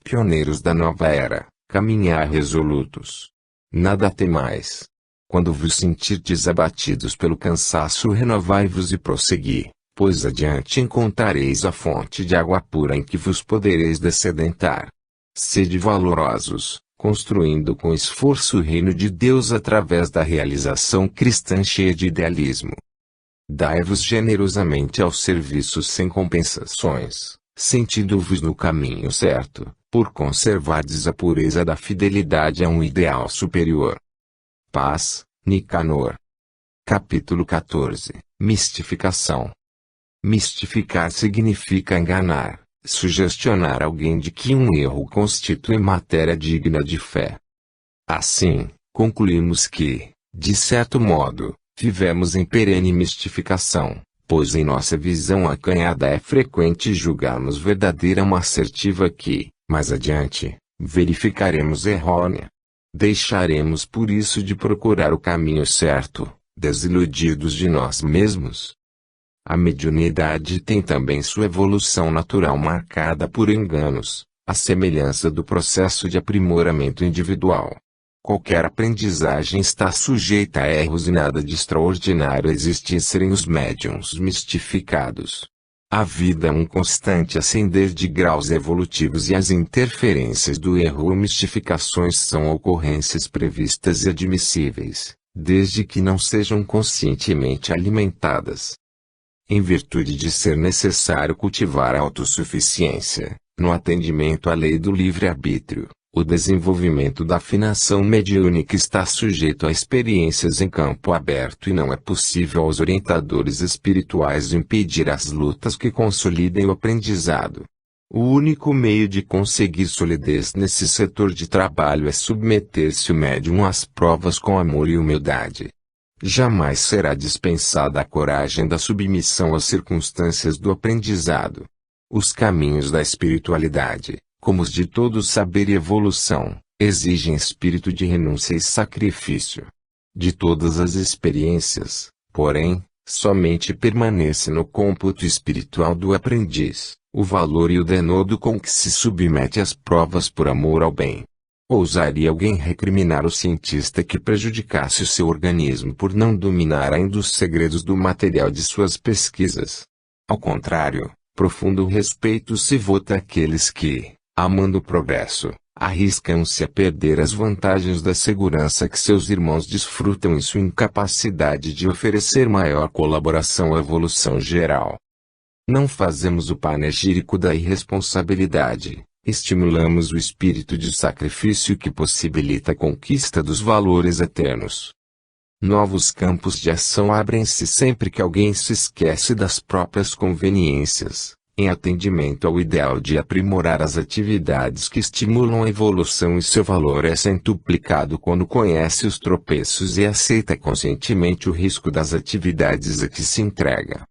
Pioneiros da nova era, caminhar resolutos. Nada temais. Quando vos sentirdes abatidos pelo cansaço, renovai-vos e prossegui, pois adiante encontrareis a fonte de água pura em que vos podereis dessedentar. Sede valorosos, construindo com esforço o reino de Deus através da realização cristã cheia de idealismo. Dai-vos generosamente ao serviço sem compensações, sentindo-vos no caminho certo, por conservardes a pureza da fidelidade a um ideal superior. Paz, Nicanor. Capítulo 14. Mistificação. Mistificar significa enganar, sugestionar alguém de que um erro constitui matéria digna de fé. Assim, concluímos que, de certo modo, vivemos em perene mistificação, pois em nossa visão acanhada é frequente julgarmos verdadeira uma assertiva que, mais adiante, verificaremos errônea. Deixaremos por isso de procurar o caminho certo, desiludidos de nós mesmos. A mediunidade tem também sua evolução natural marcada por enganos, à semelhança do processo de aprimoramento individual. Qualquer aprendizagem está sujeita a erros e nada de extraordinário existe em serem os médiuns mistificados. A vida é um constante ascender de graus evolutivos e as interferências do erro ou mistificações são ocorrências previstas e admissíveis, desde que não sejam conscientemente alimentadas. Em virtude de ser necessário cultivar a autossuficiência, no atendimento à lei do livre-arbítrio, o desenvolvimento da afinação mediúnica está sujeito a experiências em campo aberto e não é possível aos orientadores espirituais impedir as lutas que consolidem o aprendizado. O único meio de conseguir solidez nesse setor de trabalho é submeter-se o médium às provas com amor e humildade. Jamais será dispensada a coragem da submissão às circunstâncias do aprendizado. Os caminhos da espiritualidade, como os de todo saber e evolução, exigem espírito de renúncia e sacrifício. De todas as experiências, porém, somente permanece no cômputo espiritual do aprendiz, o valor e o denodo com que se submete às provas por amor ao bem. Ousaria alguém recriminar o cientista que prejudicasse o seu organismo por não dominar ainda os segredos do material de suas pesquisas? Ao contrário, profundo respeito se vota àqueles que, amando o progresso, arriscam-se a perder as vantagens da segurança que seus irmãos desfrutam em sua incapacidade de oferecer maior colaboração à evolução geral. Não fazemos o panegírico da irresponsabilidade, estimulamos o espírito de sacrifício que possibilita a conquista dos valores eternos. Novos campos de ação abrem-se sempre que alguém se esquece das próprias conveniências, em atendimento ao ideal de aprimorar as atividades que estimulam a evolução, e seu valor é centuplicado quando conhece os tropeços e aceita conscientemente o risco das atividades a que se entrega.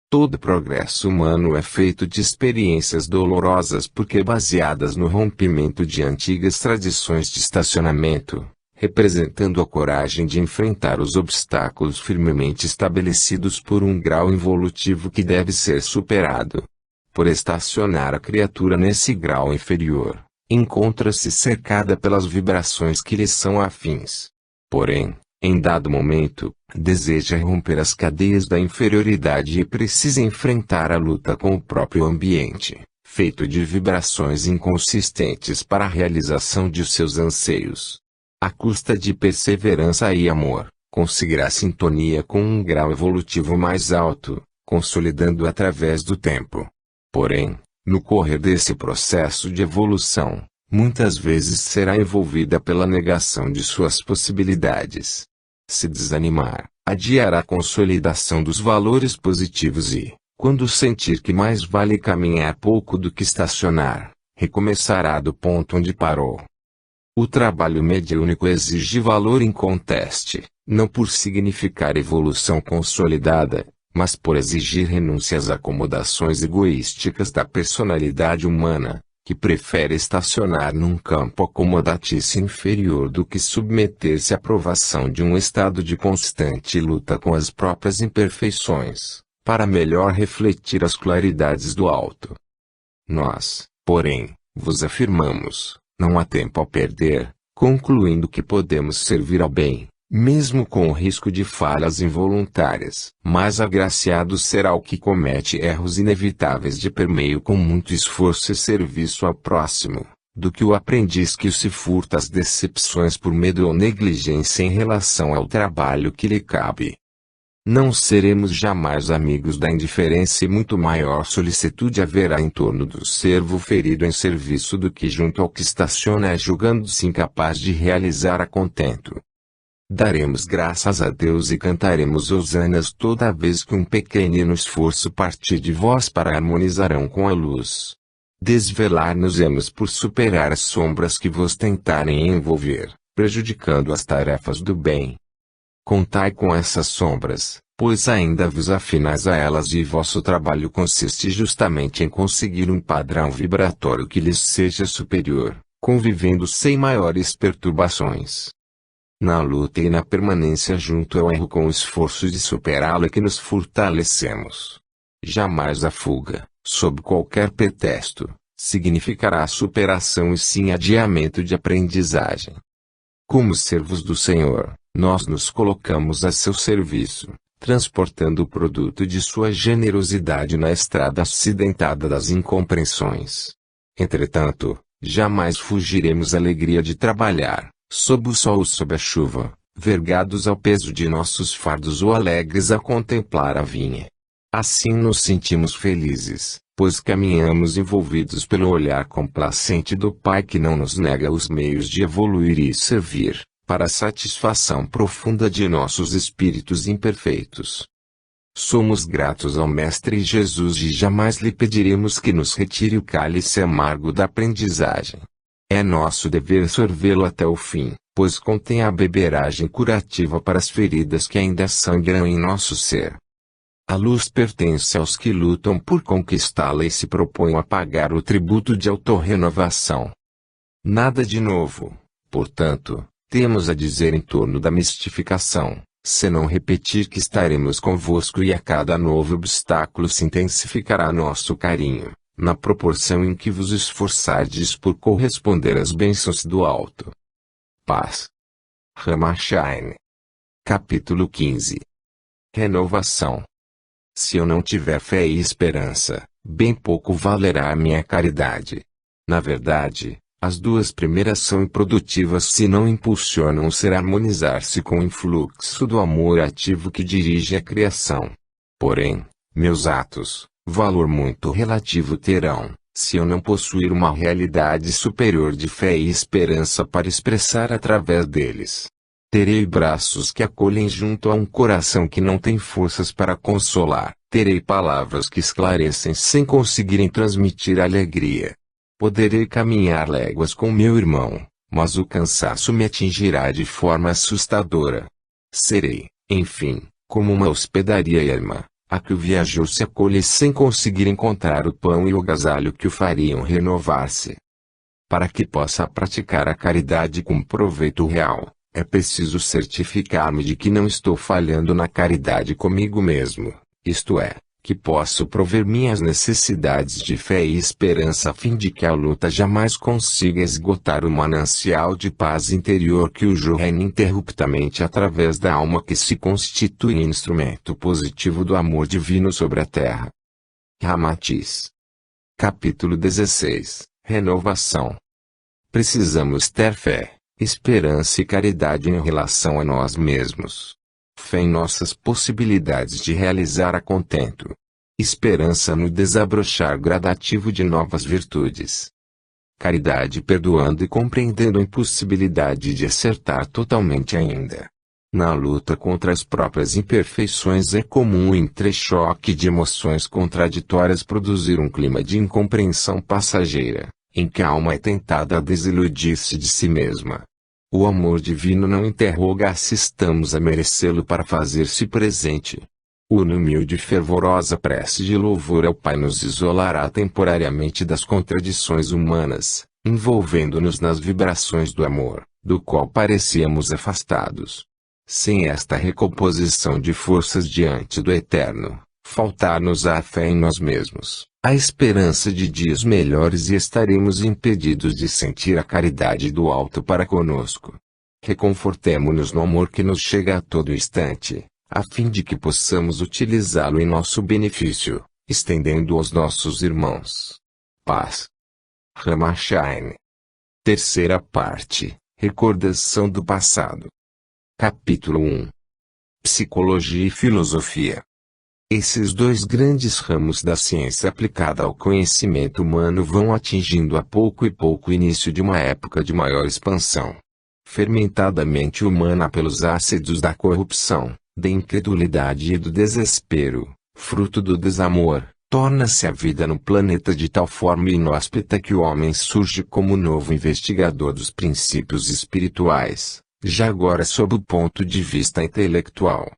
Todo progresso humano é feito de experiências dolorosas porque baseadas no rompimento de antigas tradições de estacionamento, representando a coragem de enfrentar os obstáculos firmemente estabelecidos por um grau evolutivo que deve ser superado. Por estacionar a criatura nesse grau inferior, encontra-se cercada pelas vibrações que lhe são afins. Porém, em dado momento, deseja romper as cadeias da inferioridade e precisa enfrentar a luta com o próprio ambiente, feito de vibrações inconsistentes para a realização de seus anseios. À custa de perseverança e amor, conseguirá sintonia com um grau evolutivo mais alto, consolidando através do tempo. Porém, no correr desse processo de evolução, muitas vezes será envolvida pela negação de suas possibilidades. Se desanimar, adiará a consolidação dos valores positivos e, quando sentir que mais vale caminhar pouco do que estacionar, recomeçará do ponto onde parou. O trabalho mediúnico exige valor inconteste, não por significar evolução consolidada, mas por exigir renúncia às acomodações egoísticas da personalidade humana, que prefere estacionar num campo acomodatício inferior do que submeter-se à provação de um estado de constante luta com as próprias imperfeições, para melhor refletir as claridades do alto. Nós, porém, vos afirmamos, não há tempo a perder, concluindo que podemos servir ao bem, mesmo com o risco de falhas involuntárias. Mais agraciado será o que comete erros inevitáveis de permeio com muito esforço e serviço ao próximo, do que o aprendiz que se furta às decepções por medo ou negligência em relação ao trabalho que lhe cabe. Não seremos jamais amigos da indiferença, e muito maior solicitude haverá em torno do servo ferido em serviço do que junto ao que estaciona julgando-se incapaz de realizar a contento. Daremos graças a Deus e cantaremos hosanas toda vez que um pequenino esforço partir de vós para harmonizarão com a luz. Desvelar-nos-emos por superar as sombras que vos tentarem envolver, prejudicando as tarefas do bem. Contai com essas sombras, pois ainda vos afinais a elas e vosso trabalho consiste justamente em conseguir um padrão vibratório que lhes seja superior, convivendo sem maiores perturbações. Na luta e na permanência junto ao erro com o esforço de superá-lo é que nos fortalecemos. Jamais a fuga, sob qualquer pretexto, significará superação e sim adiamento de aprendizagem. Como servos do Senhor, nós nos colocamos a seu serviço, transportando o produto de sua generosidade na estrada acidentada das incompreensões. Entretanto, jamais fugiremos a alegria de trabalhar, sob o sol ou sob a chuva, vergados ao peso de nossos fardos ou alegres a contemplar a vinha. Assim nos sentimos felizes, pois caminhamos envolvidos pelo olhar complacente do Pai que não nos nega os meios de evoluir e servir, para a satisfação profunda de nossos espíritos imperfeitos. Somos gratos ao Mestre Jesus e jamais lhe pediremos que nos retire o cálice amargo da aprendizagem. É nosso dever sorvê-lo até o fim, pois contém a beberagem curativa para as feridas que ainda sangram em nosso ser. A luz pertence aos que lutam por conquistá-la e se propõem a pagar o tributo de autorrenovação. Nada de novo, portanto, temos a dizer em torno da mistificação, senão repetir que estaremos convosco e a cada novo obstáculo se intensificará nosso carinho, na proporção em que vos esforçardes por corresponder às bênçãos do alto. Paz. Ramacharne. Capítulo 15. Renovação. Se eu não tiver fé e esperança, bem pouco valerá a minha caridade. Na verdade, as duas primeiras são improdutivas se não impulsionam o ser a harmonizar-se com o influxo do amor ativo que dirige a criação. Porém, meus atos, valor muito relativo terão, se eu não possuir uma realidade superior de fé e esperança para expressar através deles. Terei braços que acolhem junto a um coração que não tem forças para consolar. Terei palavras que esclarecem sem conseguirem transmitir alegria. Poderei caminhar léguas com meu irmão, mas o cansaço me atingirá de forma assustadora. Serei, enfim, como uma hospedaria erma, a que o viajor se acolhe sem conseguir encontrar o pão e o agasalho que o fariam renovar-se. Para que possa praticar a caridade com proveito real, é preciso certificar-me de que não estou falhando na caridade comigo mesmo, isto é, que posso prover minhas necessidades de fé e esperança a fim de que a luta jamais consiga esgotar o manancial de paz interior que o jorra ininterruptamente através da alma que se constitui instrumento positivo do amor divino sobre a terra. Ramatiz. Capítulo 16. Renovação. Precisamos ter fé, esperança e caridade em relação a nós mesmos. Fé em nossas possibilidades de realizar a contento. Esperança no desabrochar gradativo de novas virtudes. Caridade perdoando e compreendendo a impossibilidade de acertar totalmente ainda. Na luta contra as próprias imperfeições é comum o entrechoque de emoções contraditórias produzir um clima de incompreensão passageira, em que a alma é tentada a desiludir-se de si mesma. O amor divino não interroga se estamos a merecê-lo para fazer-se presente. Uma humilde e fervorosa prece de louvor ao Pai nos isolará temporariamente das contradições humanas, envolvendo-nos nas vibrações do amor, do qual parecíamos afastados. Sem esta recomposição de forças diante do Eterno, faltar-nos a fé em nós mesmos, a esperança de dias melhores e estaremos impedidos de sentir a caridade do alto para conosco. Reconfortemo-nos no amor que nos chega a todo instante, a fim de que possamos utilizá-lo em nosso benefício, estendendo-o aos nossos irmãos. Paz. Ramacharne. Terceira parte. Recordação do passado. Capítulo 1. Psicologia e filosofia. Esses dois grandes ramos da ciência aplicada ao conhecimento humano vão atingindo a pouco e pouco o início de uma época de maior expansão. fermentada a mente humana pelos ácidos da corrupção, da incredulidade e do desespero, fruto do desamor, torna-se a vida no planeta de tal forma inóspita que o homem surge como novo investigador dos princípios espirituais, já agora sob o ponto de vista intelectual.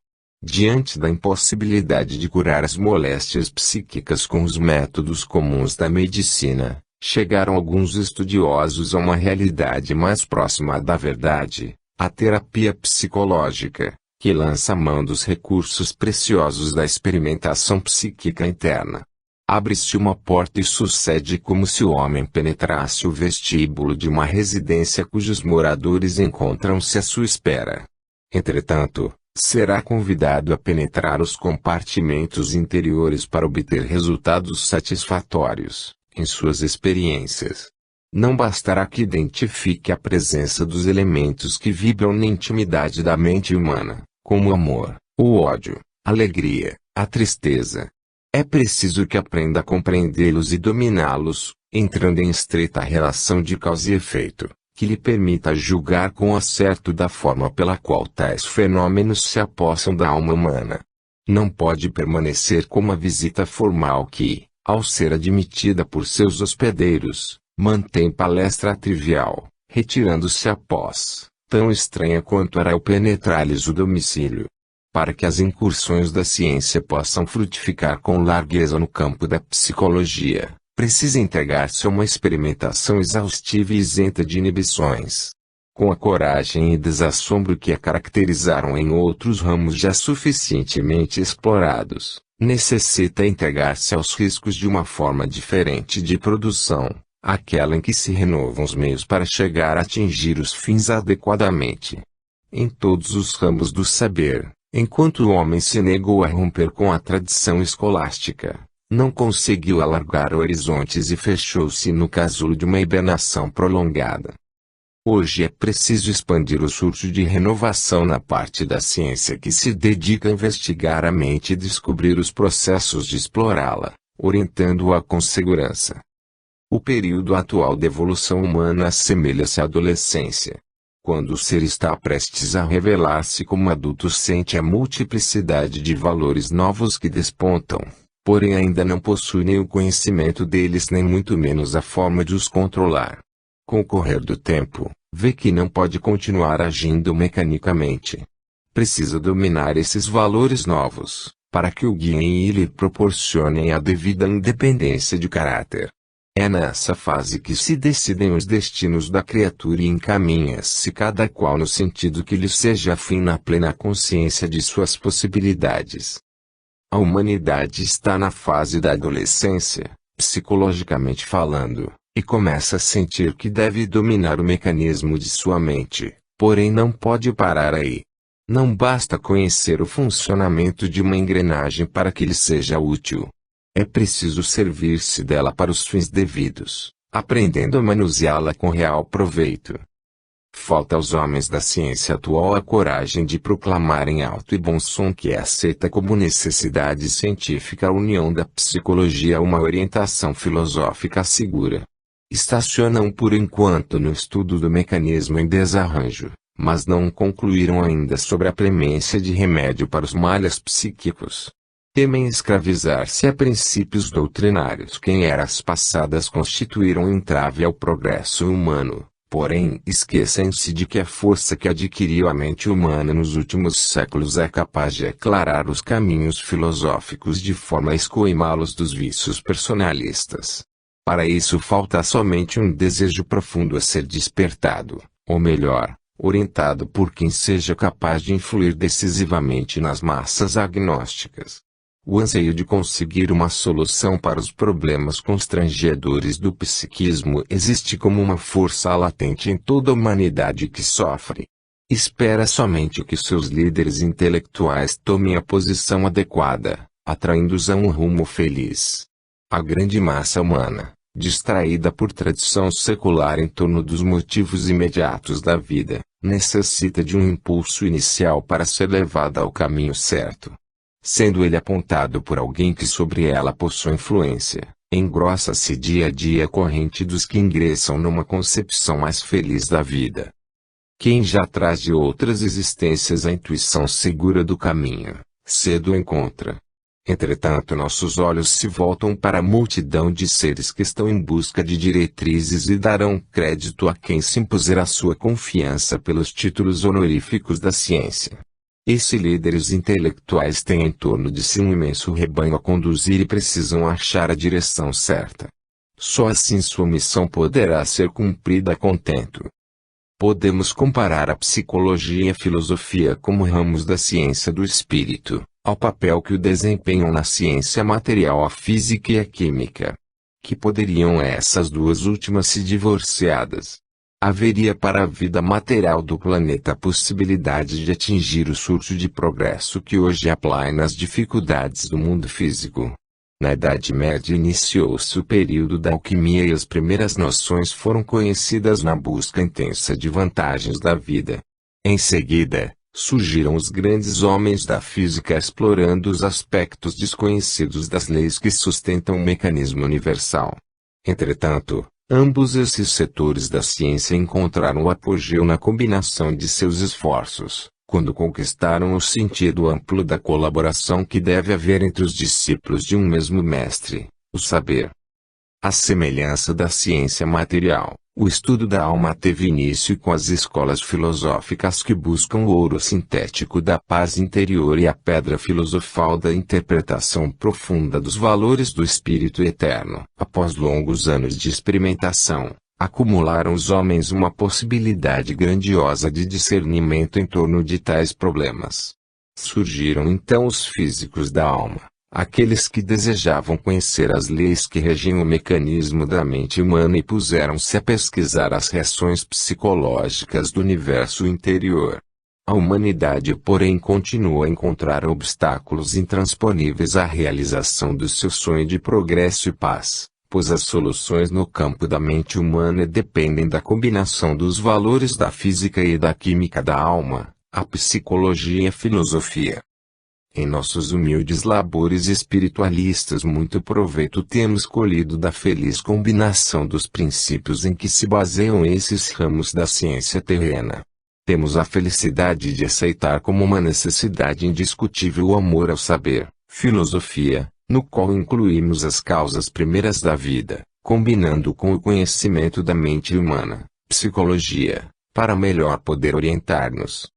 Diante da impossibilidade de curar as moléstias psíquicas com os métodos comuns da medicina, chegaram alguns estudiosos a uma realidade mais próxima da verdade, a terapia psicológica, que lança mão dos recursos preciosos da experimentação psíquica interna. Abre-se uma porta e sucede como se o homem penetrasse o vestíbulo de uma residência cujos moradores encontram-se à sua espera. Entretanto, será convidado a penetrar os compartimentos interiores para obter resultados satisfatórios em suas experiências. Não bastará que identifique a presença dos elementos que vibram na intimidade da mente humana, como o amor, o ódio, a alegria, a tristeza. É preciso que aprenda a compreendê-los e dominá-los, entrando em estreita relação de causa e efeito, que lhe permita julgar com acerto da forma pela qual tais fenômenos se apossam da alma humana. Não pode permanecer como a visita formal que, ao ser admitida por seus hospedeiros, mantém palestra trivial, retirando-se após, tão estranha quanto era ao penetrar-lhes o domicílio. Para que as incursões da ciência possam frutificar com largueza no campo da psicologia, precisa entregar-se a uma experimentação exaustiva e isenta de inibições. Com a coragem e desassombro que a caracterizaram em outros ramos já suficientemente explorados, necessita entregar-se aos riscos de uma forma diferente de produção, aquela em que se renovam os meios para chegar a atingir os fins adequadamente. Em todos os ramos do saber, enquanto o homem se negou a romper com a tradição escolástica, não conseguiu alargar horizontes e fechou-se no casulo de uma hibernação prolongada. Hoje é preciso expandir o surto de renovação na parte da ciência que se dedica a investigar a mente e descobrir os processos de explorá-la, orientando-a com segurança. O período atual da evolução humana assemelha-se à adolescência. Quando o ser está prestes a revelar-se como adulto, sente a multiplicidade de valores novos que despontam, porém ainda não possui nem o conhecimento deles nem muito menos a forma de os controlar. Com o correr do tempo, vê que não pode continuar agindo mecanicamente. Precisa dominar esses valores novos, para que o guiem e lhe proporcionem a devida independência de caráter. É nessa fase que se decidem os destinos da criatura e encaminha-se cada qual no sentido que lhe seja afim na plena consciência de suas possibilidades. A humanidade está na fase da adolescência, psicologicamente falando, e começa a sentir que deve dominar o mecanismo de sua mente, porém não pode parar aí. Não basta conhecer o funcionamento de uma engrenagem para que lhe seja útil. É preciso servir-se dela para os fins devidos, aprendendo a manuseá-la com real proveito. Falta aos homens da ciência atual a coragem de proclamar em alto e bom som que é aceita como necessidade científica a união da psicologia a uma orientação filosófica segura. Estacionam por enquanto no estudo do mecanismo em desarranjo, mas não concluíram ainda sobre a premência de remédio para os males psíquicos. Temem escravizar-se a princípios doutrinários que em eras passadas constituíram um entrave ao progresso humano, porém esquecem-se de que a força que adquiriu a mente humana nos últimos séculos é capaz de aclarar os caminhos filosóficos de forma a escoimá-los dos vícios personalistas. Para isso falta somente um desejo profundo a ser despertado, ou melhor, orientado por quem seja capaz de influir decisivamente nas massas agnósticas. O anseio de conseguir uma solução para os problemas constrangedores do psiquismo existe como uma força latente em toda a humanidade que sofre. Espera somente que seus líderes intelectuais tomem a posição adequada, atraindo-os a um rumo feliz. A grande massa humana, distraída por tradição secular em torno dos motivos imediatos da vida, necessita de um impulso inicial para ser levada ao caminho certo. Sendo ele apontado por alguém que sobre ela possui influência, engrossa-se dia a dia a corrente dos que ingressam numa concepção mais feliz da vida. Quem já traz de outras existências a intuição segura do caminho, cedo o encontra. Entretanto, nossos olhos se voltam para a multidão de seres que estão em busca de diretrizes e darão crédito a quem se impuser a sua confiança pelos títulos honoríficos da ciência. Esses líderes intelectuais têm em torno de si um imenso rebanho a conduzir e precisam achar a direção certa. Só assim sua missão poderá ser cumprida a contento. Podemos comparar a psicologia e a filosofia como ramos da ciência do espírito, ao papel que o desempenham na ciência material a física e a química. Que poderiam essas duas últimas se divorciadas? Haveria para a vida material do planeta a possibilidade de atingir o surto de progresso que hoje aplaina as dificuldades do mundo físico. Na Idade Média iniciou-se o período da alquimia e as primeiras noções foram conhecidas na busca intensa de vantagens da vida. Em seguida, surgiram os grandes homens da física explorando os aspectos desconhecidos das leis que sustentam o mecanismo universal. Entretanto, ambos esses setores da ciência encontraram o apogeu na combinação de seus esforços, quando conquistaram o sentido amplo da colaboração que deve haver entre os discípulos de um mesmo mestre, o saber. À semelhança da ciência material, o estudo da alma teve início com as escolas filosóficas que buscam o ouro sintético da paz interior e a pedra filosofal da interpretação profunda dos valores do espírito eterno. Após longos anos de experimentação, acumularam os homens uma possibilidade grandiosa de discernimento em torno de tais problemas. Surgiram então os físicos da alma, aqueles que desejavam conhecer as leis que regem o mecanismo da mente humana e puseram-se a pesquisar as reações psicológicas do universo interior. A humanidade, porém, continua a encontrar obstáculos intransponíveis à realização do seu sonho de progresso e paz, pois as soluções no campo da mente humana dependem da combinação dos valores da física e da química da alma, a psicologia e a filosofia. Em nossos humildes labores espiritualistas muito proveito temos colhido da feliz combinação dos princípios em que se baseiam esses ramos da ciência terrena. Temos a felicidade de aceitar como uma necessidade indiscutível o amor ao saber, filosofia, no qual incluímos as causas primeiras da vida, combinando com o conhecimento da mente humana, psicologia, para melhor poder orientar-nos.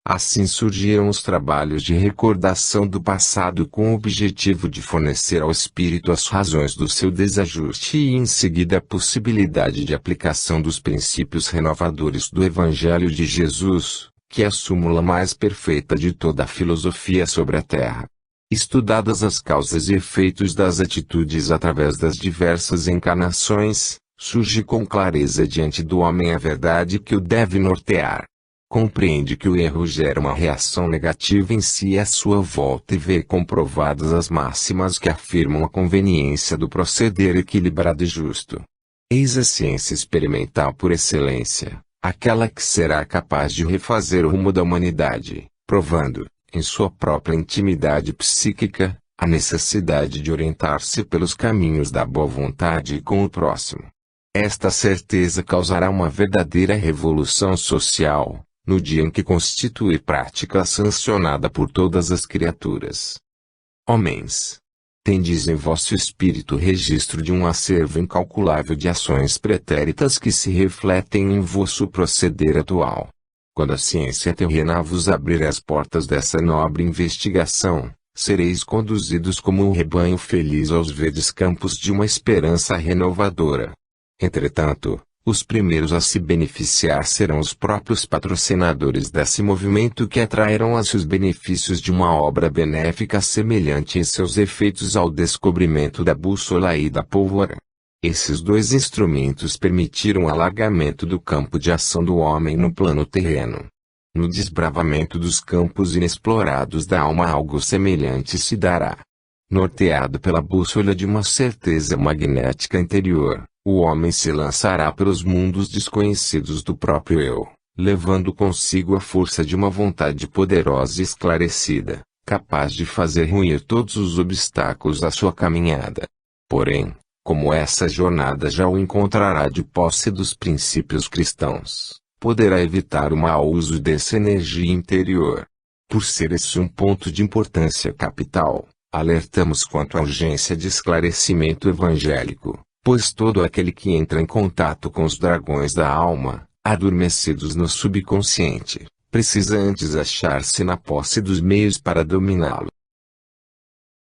Assim surgiram os trabalhos de recordação do passado com o objetivo de fornecer ao espírito as razões do seu desajuste e em seguida a possibilidade de aplicação dos princípios renovadores do Evangelho de Jesus, que é a súmula mais perfeita de toda a filosofia sobre a Terra. Estudadas as causas e efeitos das atitudes através das diversas encarnações, surge com clareza diante do homem a verdade que o deve nortear. Compreende que o erro gera uma reação negativa em si e à sua volta e vê comprovadas as máximas que afirmam a conveniência do proceder equilibrado e justo. Eis a ciência experimental por excelência, aquela que será capaz de refazer o rumo da humanidade, provando, em sua própria intimidade psíquica, a necessidade de orientar-se pelos caminhos da boa vontade com o próximo. Esta certeza causará uma verdadeira revolução social, no dia em que constituir prática sancionada por todas as criaturas. Homens, tendes em vosso espírito registro de um acervo incalculável de ações pretéritas que se refletem em vosso proceder atual. Quando a ciência terrena vos abrir as portas dessa nobre investigação, sereis conduzidos como um rebanho feliz aos verdes campos de uma esperança renovadora. Entretanto, os primeiros a se beneficiar serão os próprios patrocinadores desse movimento que atrairão a si os benefícios de uma obra benéfica semelhante em seus efeitos ao descobrimento da bússola e da pólvora. Esses dois instrumentos permitiram o alargamento do campo de ação do homem no plano terreno. No desbravamento dos campos inexplorados da alma algo semelhante se dará. Norteado pela bússola de uma certeza magnética interior, o homem se lançará pelos mundos desconhecidos do próprio eu, levando consigo a força de uma vontade poderosa e esclarecida, capaz de fazer ruir todos os obstáculos à sua caminhada. Porém, como essa jornada já o encontrará de posse dos princípios cristãos, poderá evitar o mau uso dessa energia interior. Por ser esse um ponto de importância capital, alertamos quanto à urgência de esclarecimento evangélico, pois todo aquele que entra em contato com os dragões da alma, adormecidos no subconsciente, precisa antes achar-se na posse dos meios para dominá-lo.